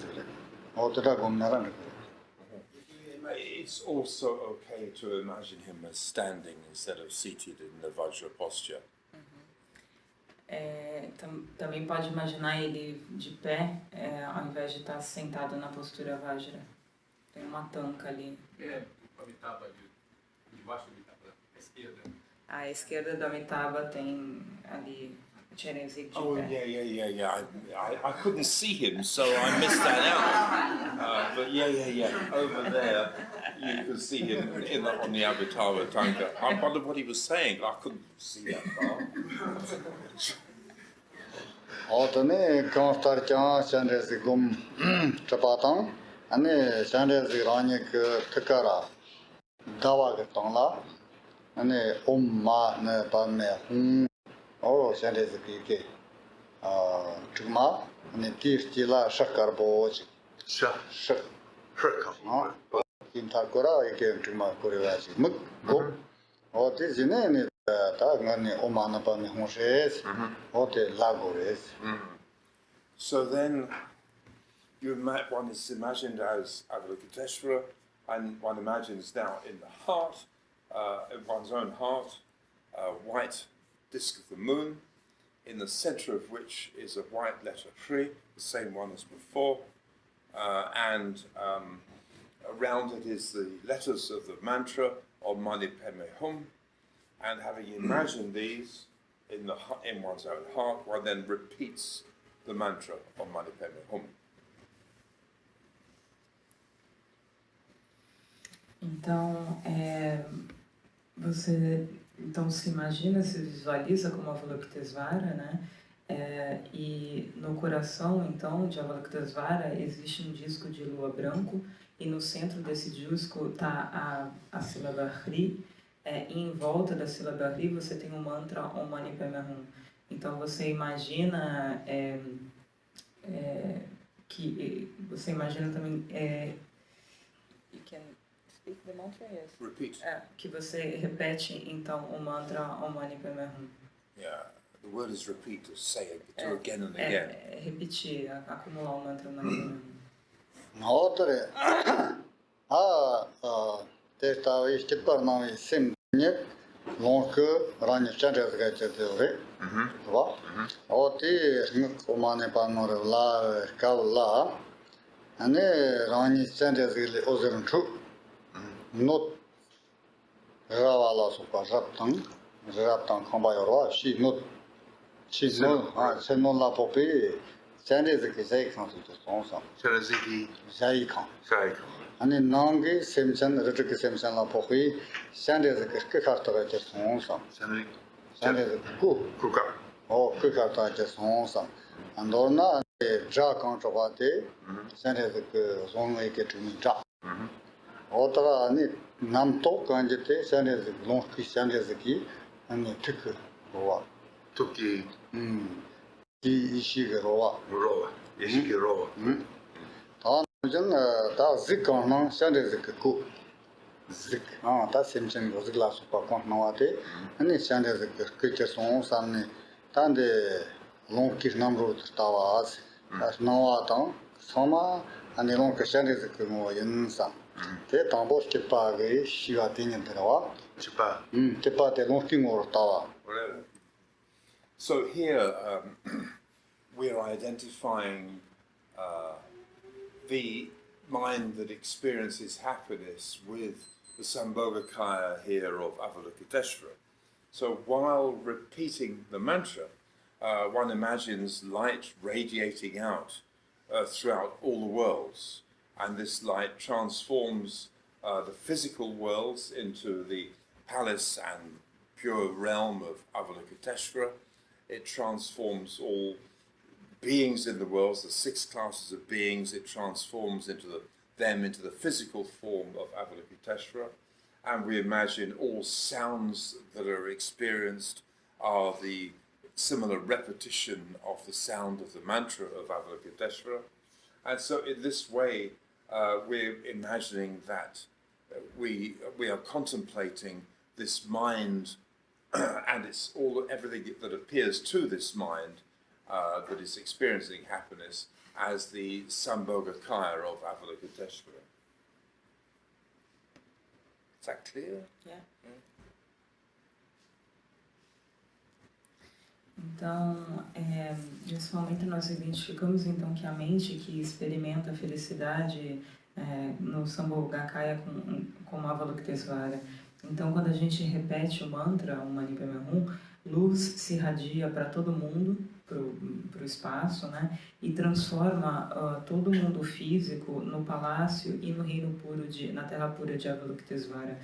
S2: It's also okay to imagine him as standing instead of seated in the Vajra posture.
S3: Também pode imaginar ele de pé, ao invés de estar sentado na postura Vajra. Tem uma tanca ali.
S5: Amitabha debaixo da Amitabha, à esquerda.
S3: À esquerda do Amitabha tem ali o Chenrezig de
S2: Oh,
S3: pé.
S2: yeah. I couldn't see him, so I missed that out. But yeah. Over there, you could see him on the Amitabha Tanka. I wondered what he was saying. I couldn't see that far.
S1: Altone constarchan Chenrezig Chapatan, and Chenrezig Ranik Takara, Dawa Tongla, and Ma ne Pame, oh Chenrezig. Chuma, and Tila Shakarboji. Shak. Kintakura, you came to my Kurivaji. Muk, go. What is the name? Tagani Omanapani Hoshes, what a Lagores.
S2: So then, one is imagined as Avalokiteshvara, and one imagines now in the heart, in one's own heart, a white disk of the moon, in the center of which is a white letter Hri, the same one as before, and around it is the letters of the mantra of Mani Padme Hum, and having imagined these in one's own heart, one then repeats the mantra of Mani Padme Hum.
S3: Então, você se imagina, se visualiza como Avalokitesvara, né? E no coração, então, de Avalokitesvara existe um disco de lua branco, e no centro desse disco está a sílaba Hri, e em volta da sílaba Hri você tem o mantra Om Mani Padme Hum. Então você imagina que você imagina também you can speak the mantra, yes.
S2: Repeat.
S3: Que você repete então o mantra Om Mani Padme Hum.
S2: Yeah, the word is repeat, to say it, do again and again.
S3: Repetir, acumular o mantra Om Mani Padme Hum.
S1: Notre, testa is Tiparna is sim nip, lonk, run changes get the way. Oti, Omane Panor La Kavla, and Rani changes the Ozern Troop, not Ravala Super Raptan Combayora, she's not Senola Poppy. Sandizaki Zaikan to Sonsa. Zaikan. And in Nangi, Simpson, Ricky Simpson La Pohi, Sandizaki Kikarta Sonsa. Sandizaki Kuka. Oh, Kikarta Sonsa. And Orna, Ja Controvate, Sandizaki Zonway get to me. Otra Namto Kanjate, Sandizaki Lonki Sandizaki, and the Tuku.
S2: Tuki.
S1: Ishigaroa.
S2: Ishigaroa.
S1: Ta zik on Sandezik cook. Zik. Ta Simpson was glass of Conawate, and it's Sandezik creatures on Sunny. Tande long kiss number of towers, as no atom, Soma, and the long Sandezik in some. Te Tambos Tipagi, she got in the Rawa. Tipa the looking or tower.
S2: So here we're identifying the mind that experiences happiness with the Sambhogakaya here of Avalokiteshvara. So while repeating the mantra, one imagines light radiating out throughout all the worlds, and this light transforms the physical worlds into the palace and pure realm of Avalokiteshvara. It transforms all beings in the world, the 6 classes of beings. It transforms them into the physical form of Avalokiteshvara. And we imagine all sounds that are experienced are the similar repetition of the sound of the mantra of Avalokiteshvara. And so in this way, we're imagining that we are contemplating this mind and it's everything that appears to this mind that is experiencing happiness as the Sambhogakaya of Avalokiteshvara. Is that clear?
S3: Yeah. Então, nesse momento nós identificamos então que a mente que experimenta a felicidade no Sambhogakaya como Avalokiteshvara. Então, quando a gente repete o mantra, o Mani Padme Hum, luz se irradia para todo mundo, para o espaço, né? E transforma todo o mundo físico no palácio e no reino puro, na terra pura de Avalokiteshvara.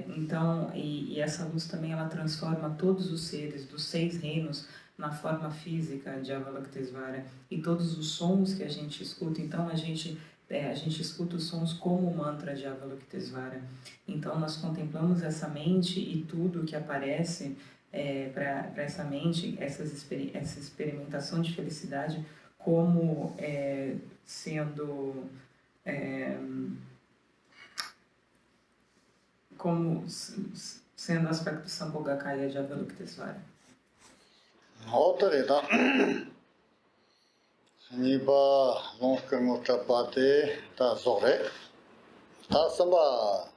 S3: Então, e essa luz também ela transforma todos os seres dos 6 reinos na forma física de Avalokiteshvara. E todos os sons que a gente escuta, então a gente escuta os sons como o mantra de Avalokiteshvara. Então nós contemplamos essa mente e tudo que aparece para essa mente, essa experimentação de felicidade como sendo aspecto Sambhogakaya de Avalokitesvara.
S1: Outra da niba longa trapate ta sore ta samba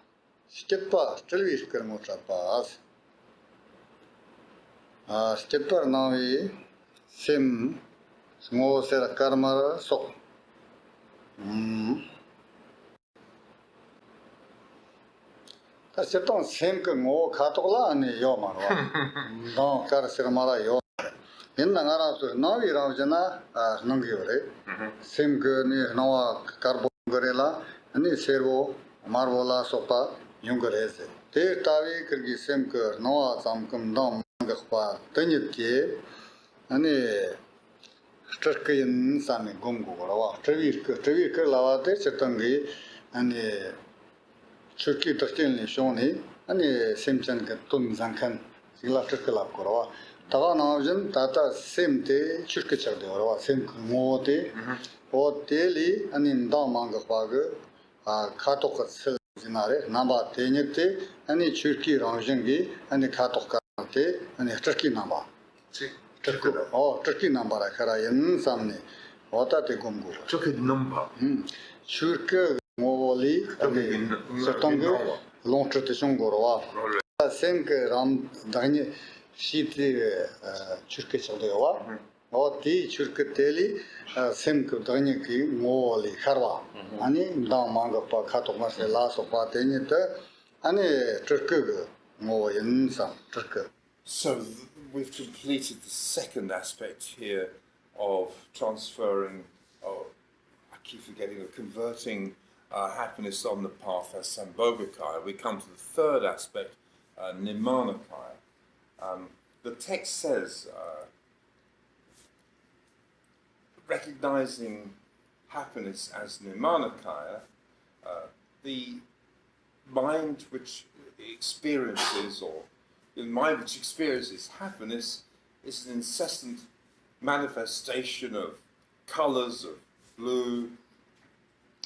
S1: stepa televis kermo trapas stepa navi sim smo ser karma sok ta seton sem ke mo khatokla ani yo marwa no kar ser mara yo Inna ngara navi ramjana nangiore sim ke ni nawa karbo garela ani servo marvola sopa yungarese te tavi kirgi sim ke nawa samkum dam ngakpa tanyit ke ani trkayin sami gumgu rawa travir ke lawa te chetangi ani Chokyi tarkin ni shoni ani simchan ke tun zankan sigla trkala korwa taga naujin tata simte churke chakde warwa sim ngote o teli ani nda manga paga khatok sel jinare namba tenyekte ani churki raujingi ani khatok karte ani turki namba turki namba ra khara yin samne ota te gumgu
S2: Chokyi number.
S1: churke ngoli ani satangu longtrate shongorwa sim ke ram dagni Shiti churke chakdewa, o ti churke teli sem ke dagni ki ngoli kharwa, ani dang manga pa khatok mas la so pa teni te ani turke ngo yin sam turke.
S2: So we've completed the second aspect here of transferring, I keep forgetting, of converting happiness on the path as Sambhogakaya. We come to the third aspect, Nirmanakaya. The text says, recognizing happiness as Nirmanakaya, the mind which experiences, or the mind which experiences happiness, is an incessant manifestation of colors of blue,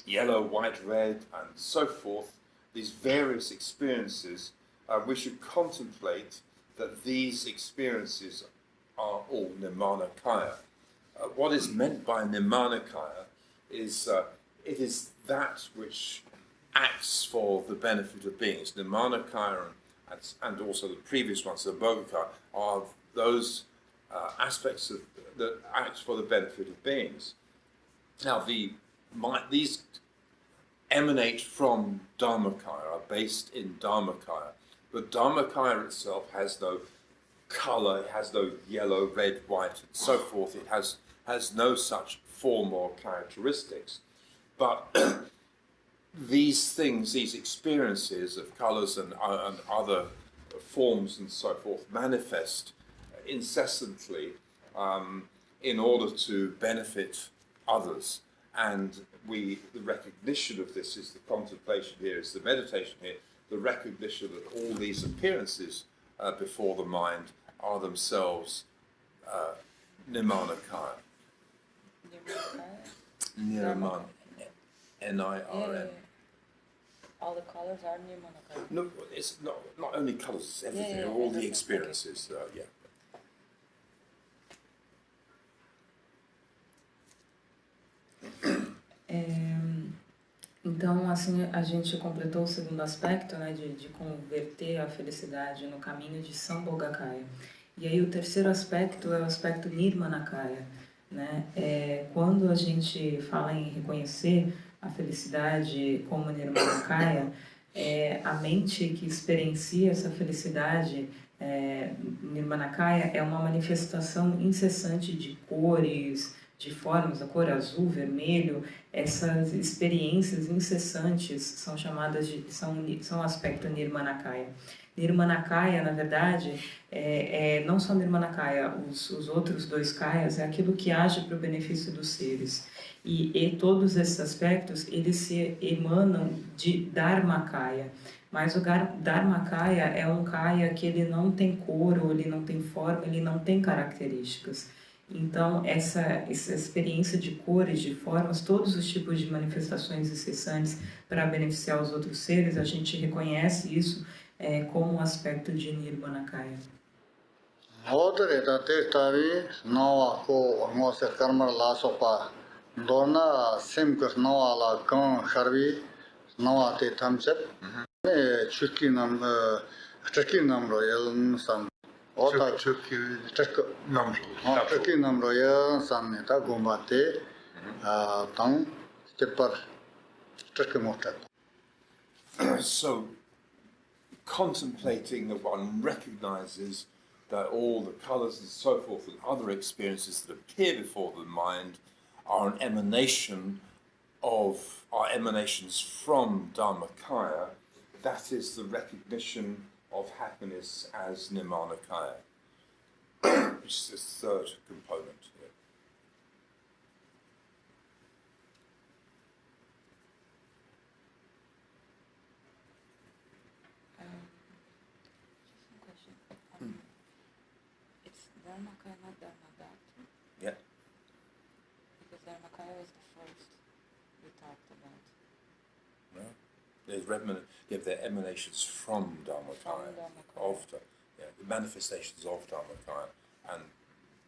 S2: yellow, white, red, and so forth. These various experiences, we should contemplate that these experiences are all Nirmanakaya. What is meant by Nirmanakaya is it is that which acts for the benefit of beings. Nirmanakaya and also the previous ones, the Sambhogakaya, are those aspects that act for the benefit of beings. Now, these emanate from Dharmakaya, are based in Dharmakaya. But Dharmakaya itself has no color, it has no yellow, red, white, and so forth. It has no such form or characteristics. But these things, these experiences of colors and other forms and so forth, manifest incessantly in order to benefit others. And the recognition of this is the contemplation here, is the meditation here, the recognition that all these appearances before the mind are themselves Nirmanakaya. Nirman. N-I-R-M.
S3: All the colors are Nirmanakaya.
S2: No, it's not only colours, it's everything, all the experiences.
S3: Então, assim, a gente completou o segundo aspecto, né, de converter a felicidade no caminho de Sambhogakaya. E aí o terceiro aspecto é o aspecto Nirmanakaya, né? Quando a gente fala em reconhecer a felicidade como Nirmanakaya, a mente que experiencia essa felicidade, Nirmanakaya, é uma manifestação incessante de cores, de formas, a cor azul, vermelho. Essas experiências incessantes são chamadas de são aspecto Nirmanakaya. Nirmanakaya, na verdade, não só Nirmanakaya, os outros dois kayas é aquilo que age para o benefício dos seres. E todos esses aspectos, eles se emanam de Dharmakaya. Mas o Dharmakaya é um kaya que ele não tem cor, ou ele não tem forma, ele não tem características. Então, essa experiência de cores, de formas, todos os tipos de manifestações incessantes para beneficiar os outros seres, a gente reconhece isso como um aspecto de Nirmanakaya.
S1: Outra te tavi nawa ko ngose karma la sopa dorna semkos nawa la kan kharvi nawa te thamsep ne Chokyi nam royal sam ota Chokyi nam royal sam ne ta gombate tang stepar Chokyi motat.
S2: So, contemplating that one recognizes that all the colors and so forth and other experiences that appear before the mind are emanations from Dharmakaya. That is the recognition of happiness as Nirmanakaya, which is the third component here.
S3: It's Dharmakaya, not Dharmadhatu.
S2: Yeah.
S3: Because Dharmakaya is the first we talked about.
S2: No? They're emanations from Dharmakaya, the manifestations of Dharmakaya, and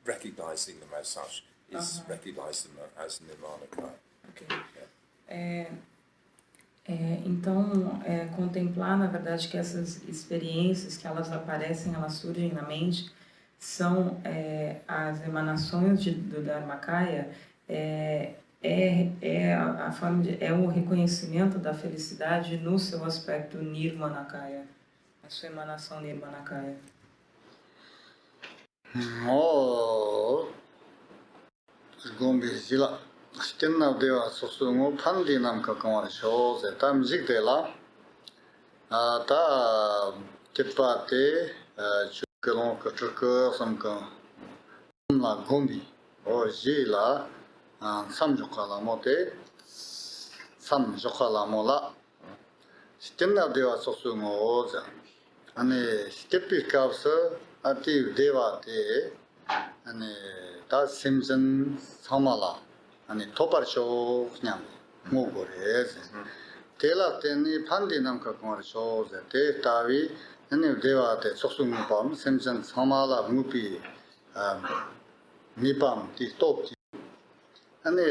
S2: recognizing them as such is recognizing them as Nirmanakaya.
S3: Okay. Então, contemplar, na verdade, que essas experiências, que elas aparecem, elas surgem na mente, são as emanações do Dharmakaya, a forma é o reconhecimento da felicidade no seu aspecto Nirmanakaya, a sua emanação Nirmanakaya.
S1: Gombizila Stinna deva sosungu pandi nam kakamar shows a time zig de la ta tipate chukelon kachaka samka la gombi o jila sam jokala mote sam jokala mola Stinna deva sosungu za ane stepi kavsa ati deva te ane ta simson samala 아니 토바쇼 그냥 뭐고래서 대라 때니 판디 남까 거서 대타위 아니 대와대 속속무 밤 semsen 사마라 무비 미밤 디톱 아니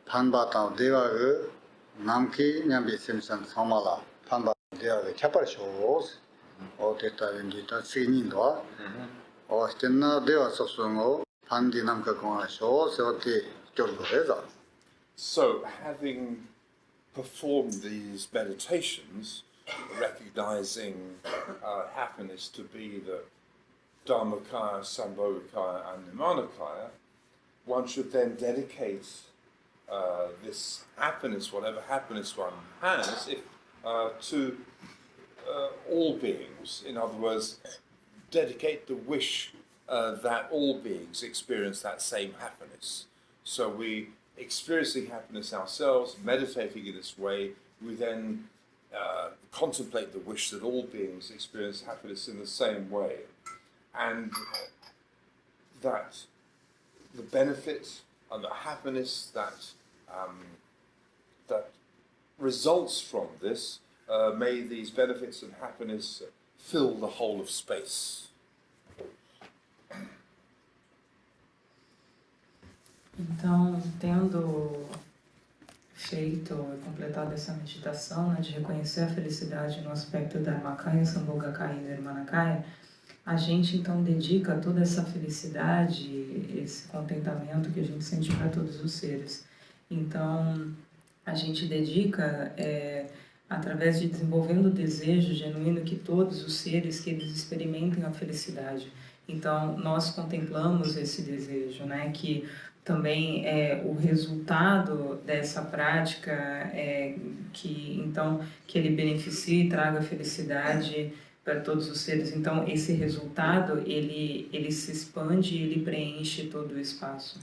S1: 판바타 대와그 남키 냠비 semsen 사마라 판바 대와그 차파쇼 어 대타윈디 다 세닌도 어 스텐나 대와 속속무 판디 남까 거서 세어티
S2: So, having performed these meditations, recognizing happiness to be the Dharmakaya, Sambhogakaya, and Nirmanakaya, one should then dedicate this happiness, whatever happiness one has, to all beings. In other words, dedicate the wish that all beings experience that same happiness. So we experiencing happiness ourselves, meditating in this way, we then contemplate the wish that all beings experience happiness in the same way. And that the benefit and the happiness that results from this, may these benefits and happiness fill the whole of space.
S3: Então, tendo feito e completado essa meditação, né, de reconhecer a felicidade no aspecto Dharmakaya, Sambhogakaya e Nirmanakaya, a gente então dedica toda essa felicidade, esse contentamento que a gente sente para todos os seres. Então, a gente dedica através de desenvolvendo o desejo genuíno que todos os seres que eles experimentem a felicidade. Então, nós contemplamos esse desejo, né, que também o resultado dessa prática que ele beneficie e traga felicidade para todos os seres. Então esse resultado ele se expande e ele preenche todo o espaço.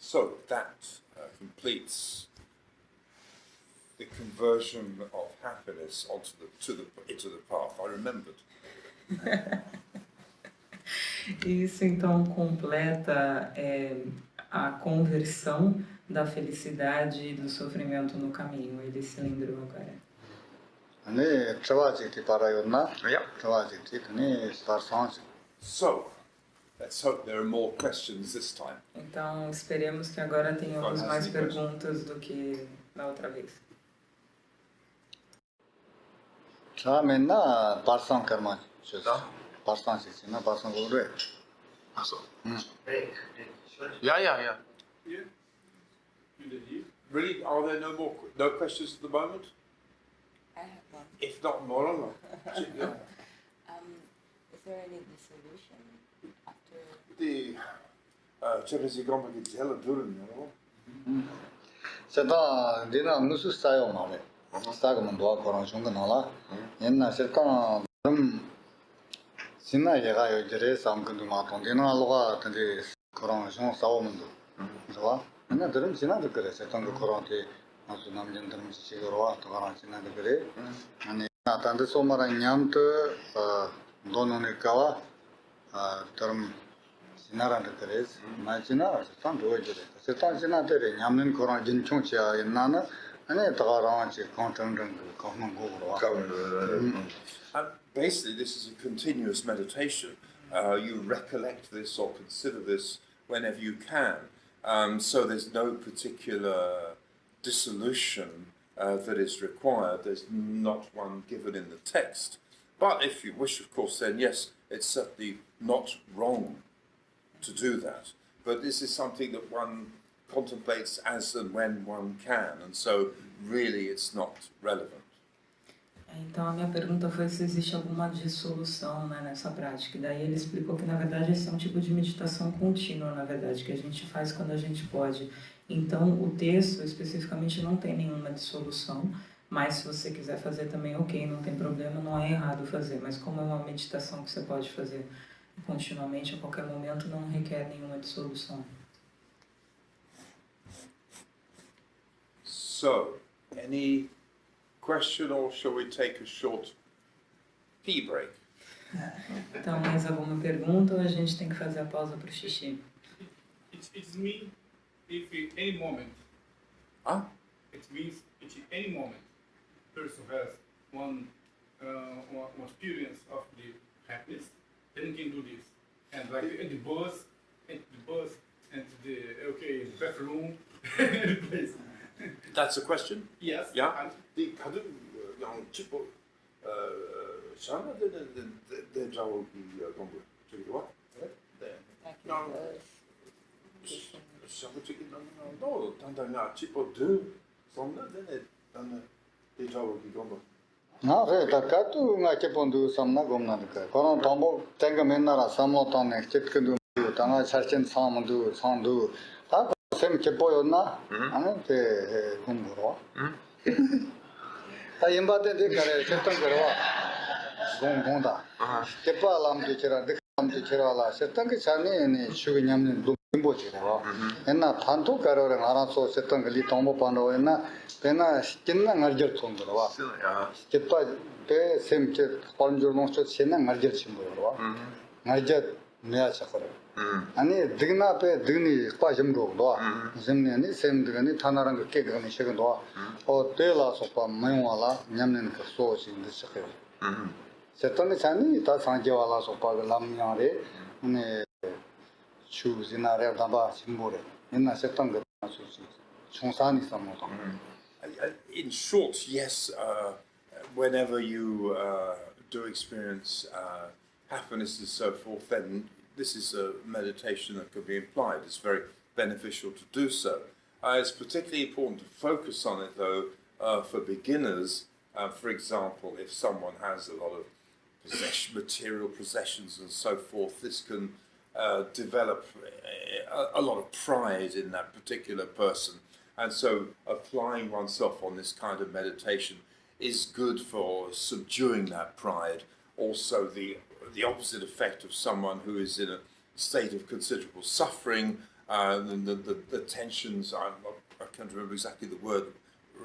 S2: So that completes the conversion of happiness into the path. I remembered.
S3: Isso então completa a conversão da felicidade e do sofrimento no caminho. Ele se lembrou agora.
S1: 아니 트와지티 바라요나 트와지티 네 스타상스
S2: So, let's hope there are more questions this time.
S3: Então esperemos que agora tenhamos mais perguntas do que na outra vez.
S1: 처음에나 발상 कर्म 줬어 발상 시스나 발상 고래
S5: Also.
S4: Break. Sure.
S5: Yeah.
S2: Yeah. Really? Are there no questions at the moment?
S6: I have one.
S2: If not more,
S6: Is there any dissolution after?
S2: the 저래서 감독이 제일 두르네요.
S1: 세다 디나 무슨 스타일 말해 스타그만 도와 거랑 준 거나라 옛날 세다 신나 얘가 요지레 삼근도 마통디나 알로가 근데 그런 좀 싸우면도 좋아 맨날 들으면 지나도 그래 세던 거 그런데 아주 남전 들으면 지거로 와 도가랑 지나도 그래 아니 나한테 소마랑 냠도 돈오니까와 들음 지나라도 그래 많이 지나라 세던 도와줘래 세던 지나들이 냠는 그런 진총치야 옛날에 아니 도가랑 지 컨텐츠 거만 고로 와
S2: Basically, this is a continuous meditation. You recollect this or consider this whenever you can. So there's no particular dissolution that is required. There's not one given in the text. But if you wish, of course, then yes, it's certainly not wrong to do that. But this is something that one contemplates as and when one can. And so really it's not relevant.
S3: Então a minha pergunta foi se existe alguma dissolução, né, nessa prática. E daí ele explicou que na verdade esse é um tipo de meditação contínua, na verdade, que a gente faz quando a gente pode. Então o texto especificamente não tem nenhuma dissolução, mas se você quiser fazer também, ok, não tem problema, não é errado fazer. Mas como é uma meditação que você pode fazer continuamente, a qualquer momento, não requer nenhuma dissolução.
S2: So, any question, or shall we take a short pee break?
S3: Então, mais alguma pergunta ou a gente tem que fazer a pausa para o xixi?
S5: It means if in any moment. It means if in any moment person has one experience of the happiness, then you can do this. And like in the bus, and the bathroom, any place.
S2: That's a question?
S5: Yes.
S2: Yeah.
S5: And
S2: The 가든 그냥 집어 샤나데 자오기 공부 저기 와? 네.
S6: Like
S2: 샤부치기 너 단단히 집어 드 somnadene dan de jaogi 공부.
S1: 나 그래 다 까투 나게 본도 삼나 겁나니까 그런 방법 땡가 맨날 삼모탄에 책근도 당아 자신 상문도 상도 다 샘게 보였나 아니 그 공부로 다 임바데 그래 했던 거와 공공다 개발함도 지라 득함도 지라라 했던 게 자네네 추근냠는 림보지라 옛날 반도 가로를 알아서 했던 거 리통모 반도 옛날 배나 신나 알절 통도와 개파 배 샘게 번줄몽 저 신나 알절 침보로 알절 내야 착거려 아니 드그나 배 드니 빠짐도 와 zemne sem드가니 타나랑 그 깨가니 시간도 때라서 봐 매워라 냠는 그 소신도 시켜요 세턴이 자니 다 상제와라서 봐 람냐레 네 추지나래 담바 심보래 옛날 세턴 그 소시 총산이 있었노도
S2: In short, yes, whenever you do experience happiness and so forth, then this is a meditation that could be implied. It's very beneficial to do so. It's particularly important to focus on it, though, for beginners. For example, if someone has a lot of material possessions and so forth, this can develop a lot of pride in that particular person. And so applying oneself on this kind of meditation is good for subduing that pride. Also, the opposite effect of someone who is in a state of considerable suffering, and the tensions. I can't remember exactly the word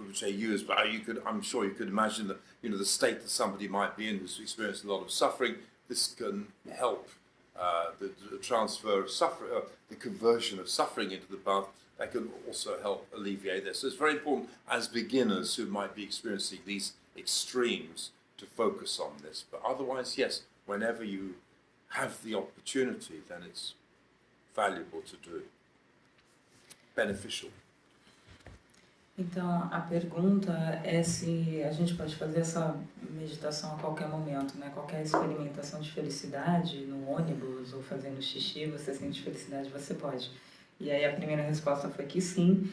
S2: which they use, but I'm sure you could imagine that, you know, the state that somebody might be in who's experienced a lot of suffering. This can help the transfer of suffering, the conversion of suffering into the path. That can also help alleviate this. So it's very important as beginners who might be experiencing these extremes to focus on this. But otherwise, yes, whenever you have the opportunity, then it's valuable to do, beneficial.
S3: Então, a pergunta é se a gente pode fazer essa meditação a qualquer momento, né? Qualquer experimentação de felicidade, no ônibus ou fazendo xixi, você sente felicidade, você pode. E aí a primeira resposta foi que sim,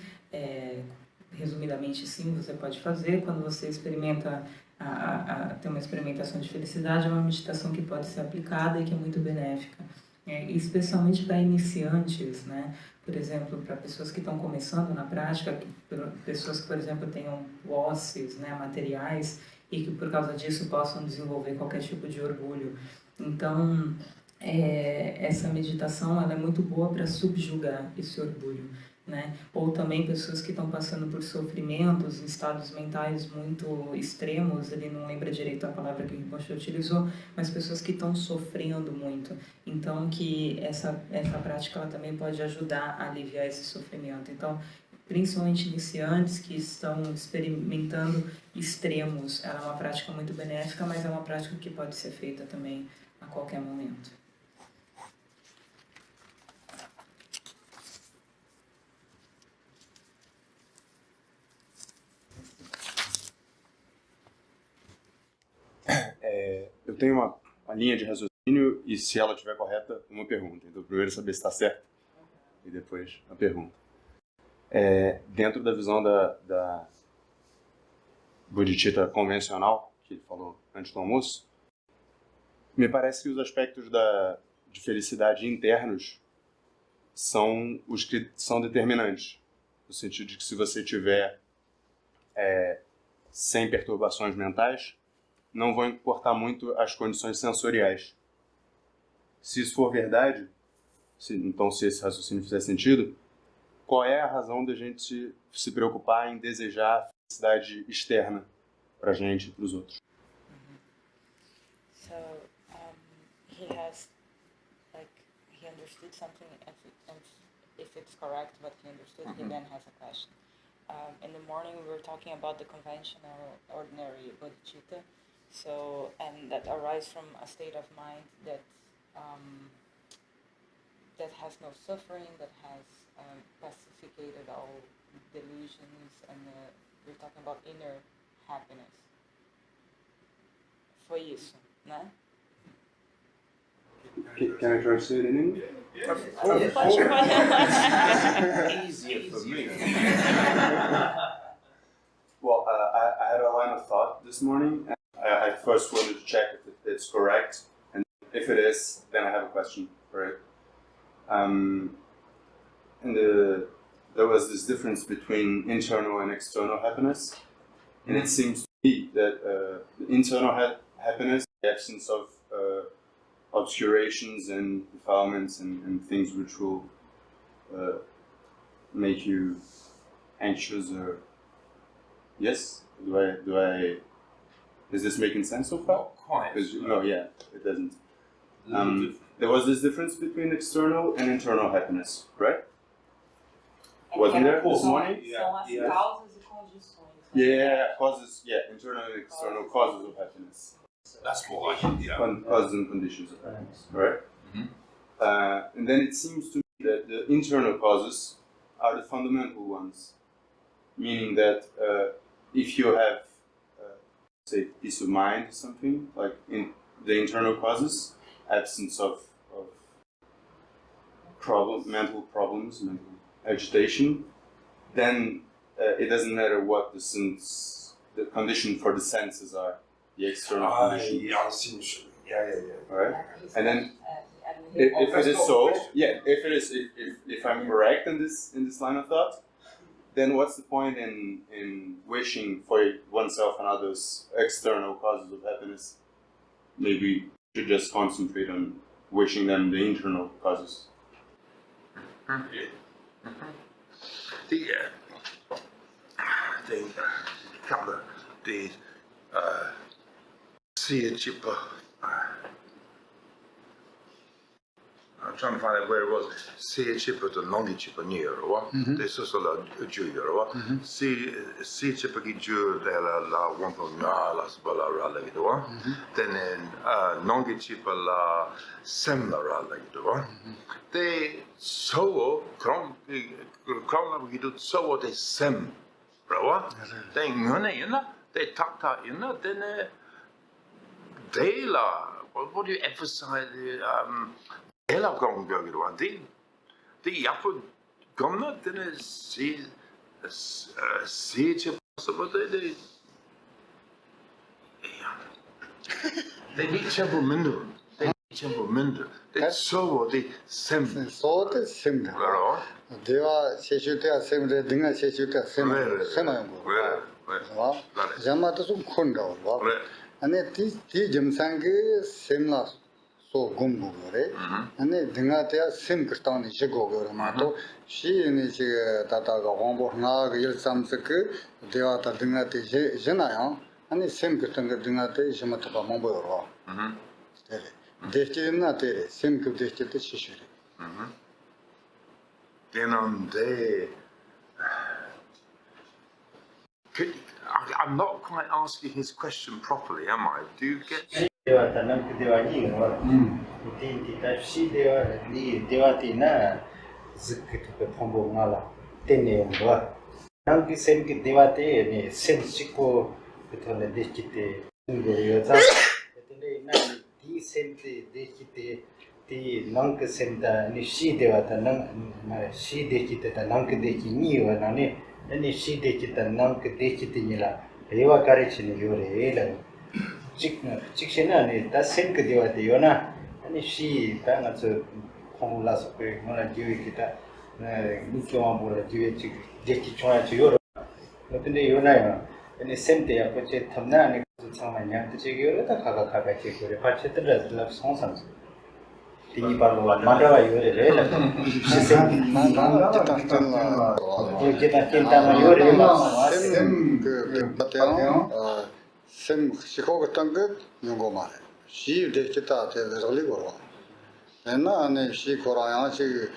S3: resumidamente sim, você pode fazer. Quando você experimenta ter uma experimentação de felicidade, é uma meditação que pode ser aplicada e que é muito benéfica. Especialmente para iniciantes, né? Por exemplo, para pessoas que estão começando na prática, pessoas que, por exemplo, tenham posses, né, materiais, e que por causa disso possam desenvolver qualquer tipo de orgulho. Então, essa meditação ela é muito boa para subjugar esse orgulho, né? Ou também pessoas que estão passando por sofrimentos, em estados mentais muito extremos, ele não lembra direito a palavra que o Rinpoche utilizou, mas pessoas que estão sofrendo muito. Então, que essa prática ela também pode ajudar a aliviar esse sofrimento. Então, principalmente iniciantes que estão experimentando extremos, ela é uma prática muito benéfica, mas é uma prática que pode ser feita também a qualquer momento.
S7: Eu tenho uma linha de raciocínio e, se ela estiver correta, uma pergunta. Então, primeiro saber se está certo e depois a pergunta. Dentro da visão da bodhicitta convencional, que ele falou antes do almoço, me parece que os aspectos de felicidade internos são os que são determinantes. No sentido de que, se você tiver sem perturbações mentais, não vão importar muito as condições sensoriais. Se isso for verdade, então se esse raciocínio fizer sentido, qual é a razão da gente se preocupar em desejar a felicidade externa para a gente e para os outros?
S6: So he has, like, he understood something, and if it's correct what he understood, he then has a question. In the morning we were talking about the conventional, ordinary bodhicitta. So, and that arises from a state of mind that has no suffering, that has pacificated all delusions, and we're talking about inner happiness. Foi isso, né?
S7: Can I translate in English?
S6: Pode.
S2: Easier for me.
S7: Well, I had a line of thought this morning. I first wanted to check if it's correct, and if it is, then I have a question for it. There was this difference between internal and external happiness, and it seems to me that the internal happiness, the absence of obscurations and defilements and things which will make you anxious, or yes, is this making sense so far?
S2: Not quite.
S7: No, yeah, it doesn't. There was this difference between external and internal happiness, right? Wasn't there this morning?
S3: São as causas e condições.
S7: Yeah, causes, internal and external causes of happiness.
S2: That's what I think,
S7: Causes and conditions of happiness, right? And then it seems to me that the internal causes are the fundamental ones, meaning that if you have say peace of mind or something, like in the internal causes, absence of mental problems, mental agitation, then it doesn't matter what the condition for the senses are, the external condition.
S2: Yeah, I see. Yeah.
S7: Alright? And then if it is so, if I'm correct in this line of thought, then what's the point in wishing for oneself and others external causes of happiness? Maybe we should just concentrate on wishing them the internal causes.
S2: The couple of the sea chipper. I'm trying to find out where it was. Sea chipper to nongi chipper near, this is a junior, sea chipper ki jur la wampo na la sbala rala gidwa. Then nongi chipper la semba rala gidwa. They so krom gidu so they sem. Bro, they ngone ina, they takta ina, then they la. What do you emphasize? They la gong go one. The yapu gomna then see chip possible they need temple minder. They need temple minder. They so the sem.
S1: So the same. They are Seshuta, same dinner, Seshuta, same. Yamata Kondo. And it is Jim Sangi, same last. So Gumbu, and then Dingatia, same Kastani, Chicago, Mato. She in his Tataga, Wombo, Nag, Yel Samseke, they are Dinati Jenayan, and the same Kastanga Dinate, Jamataba Mombo. Destinate, same to Destinate Shishiri.
S2: Then on day, I'm not quite asking his question properly, am I? Do you get?
S8: The nonk semta ni shi devata nang shi dekita nonk deki ni wa nani ni shi dekita nonk dekiti ni la rewa karichi ni yore la chikshena ni ta sem ke devata yona ni shi ta na so khomula so pe mona jiwi kita ni kyoma bola jiwi chik deki chona chi yoro notinde yona ya ni semte ya poche thamna ni chama nyam te chi yoro ta khaga khaga chi kore pa chetra la song Tini parlo mandava yore rela.
S1: Sem Chicago Tango, Yungomare. She did it out of the Oliver. And now she Korayanchi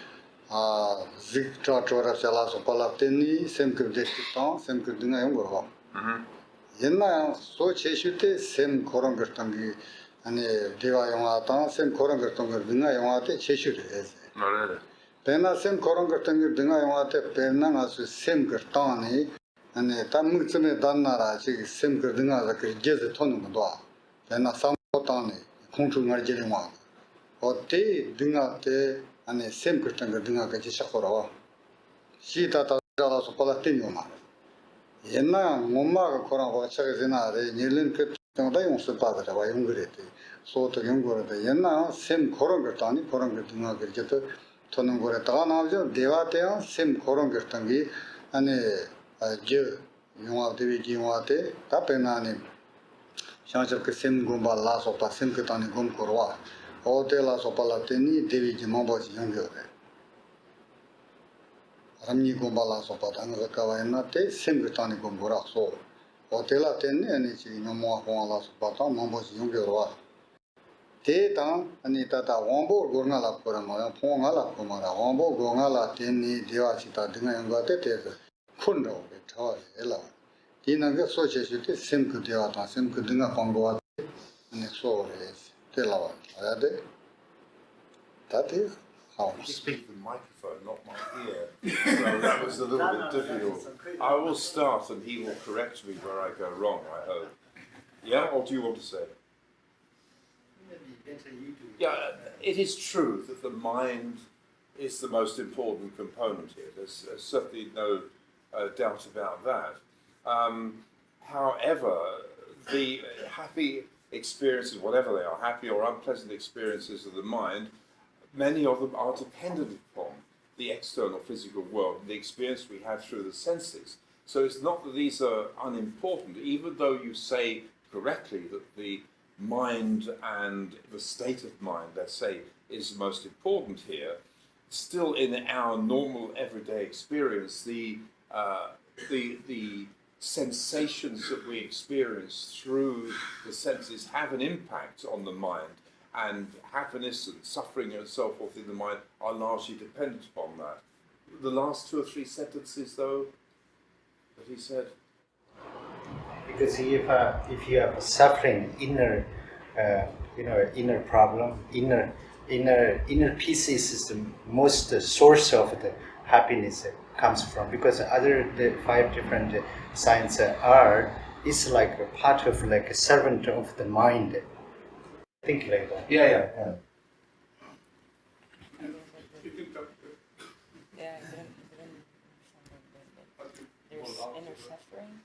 S1: Victor Salas of Palatini, Sem Kurdistan, Sem Kurdina Yungova. Yena so cheshute, Sem Korangatangi. And Deva Yamata, same Korangatunga, Dina Yamate, Cheshire. Then I same Korangatunga, Dina Yamate, Penanas, same Gertani, and a Tamutsune Danara, same Gerdina, like Jez Tonumba. Then a Sam Potani, Kuntu Marjelima. Or te Dina te, and a same Gertanga Dina Gachakora. She tata so Palatinium. Yena, Mumma Koran Chagazina, Nilin. So to younger the Yena, same Korangatani, Korangatunga, Tonungoreta, Devatea, same Korangatangi, and a Jew, Yumati, Jimate, Tapenani, Shanshak Sim Gumba, Las of Pasinkatani Gumkorwa, or the Las of Palatini, Devi Jimabos younger. Ramni Gumba Las of Patanga Kawainate, same Gitani Gumbura, so. Hotel attend any no more Holas Batam, Mambos Yungura. Tetan, Anita, Wombo, Gurnala Purama, Pongala Kumara, Wombo, Gongala, Teni, Diasita, Dina, and Gatete, Kundo, the toy, Ella. Dina Society, Simku Diata, Simku Dina Pongo, and the soul is Telawa. That is how
S2: You speak the microphone, not my ear. So that was a little bit difficult. I will start and he will correct me where I go wrong, I hope. Yeah, or do you want to say? Yeah, it is true that the mind is the most important component here. There's certainly no doubt about that. However, the happy experiences, whatever they are, happy or unpleasant experiences of the mind, many of them are dependent upon the external physical world, the experience we have through the senses. So it's not that these are unimportant, even though you say correctly that the mind and the state of mind, let's say, is most important here. still in our normal everyday experience, the sensations that we experience through the senses have an impact on the mind, and happiness and suffering and so forth in the mind are largely dependent upon that. The last 2 or 3 sentences, though, that he said.
S8: Because if you have suffering, inner problem, inner peace is the most source of the happiness comes from. Because the 5 different signs are, it's like a part of like a servant of the mind. Think like that.
S2: Yeah.
S5: You can talk.
S6: Yeah, there's inner suffering.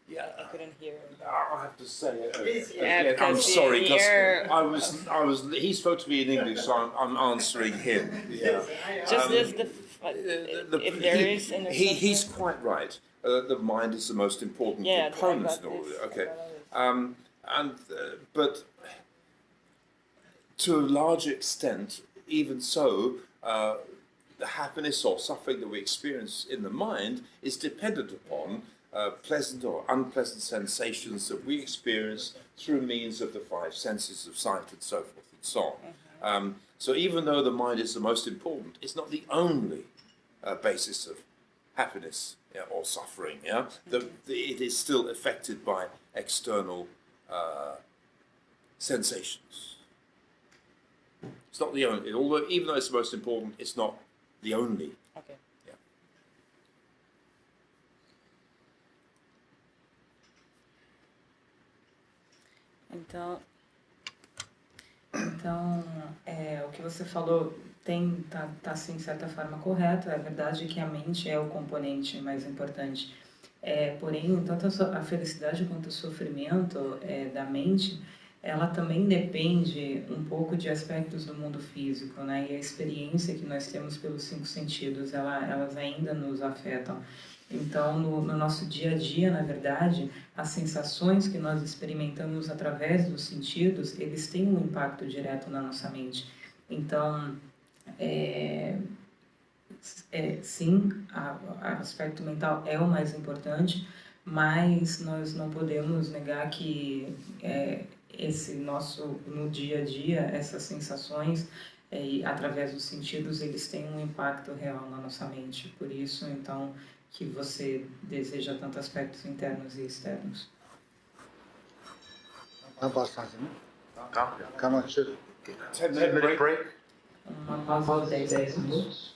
S2: Yeah,
S6: I couldn't hear.
S2: I have to say,
S6: Yeah,
S2: again, I'm
S6: because
S2: sorry,
S6: you're-
S2: because I was. He spoke to me in English, so I'm answering him. Yeah.
S6: Just if there is inner
S2: He's
S6: suffering.
S2: quite right. The mind is the most important
S6: Yeah,
S2: component
S6: I got
S2: in all of
S6: this,
S2: it.
S6: I
S2: Okay,
S6: got this.
S2: but to a large extent, even so, the happiness or suffering that we experience in the mind is dependent upon pleasant or unpleasant sensations that we experience through means of the 5 senses of sight and so forth and so on. So even though the mind is the most important, it's not the only basis of happiness or suffering. It is still affected by external sensations. It's not the only, although even though it's the most important, it's not the only.
S6: Okay.
S2: Yeah.
S3: Então, o que você falou tá assim, de certa forma correto. É verdade que a mente é o componente mais importante. Porém, tanto a felicidade quanto o sofrimento da mente, ela também depende um pouco de aspectos do mundo físico, né? E a experiência que nós temos pelos 5 sentidos, elas ainda nos afetam. Então, no nosso dia a dia, na verdade, as sensações que nós experimentamos através dos sentidos, eles têm um impacto direto na nossa mente. Então, sim, o aspecto mental é o mais importante, mas nós não podemos negar que no dia a dia, essas sensações, através dos sentidos, eles têm um impacto real na nossa mente. Por isso, então, que você deseja tanto aspectos internos e externos.
S1: Uma passagem, né? Calma, chega.
S2: 10-minute break.
S3: Uma pausa de 10 minutos.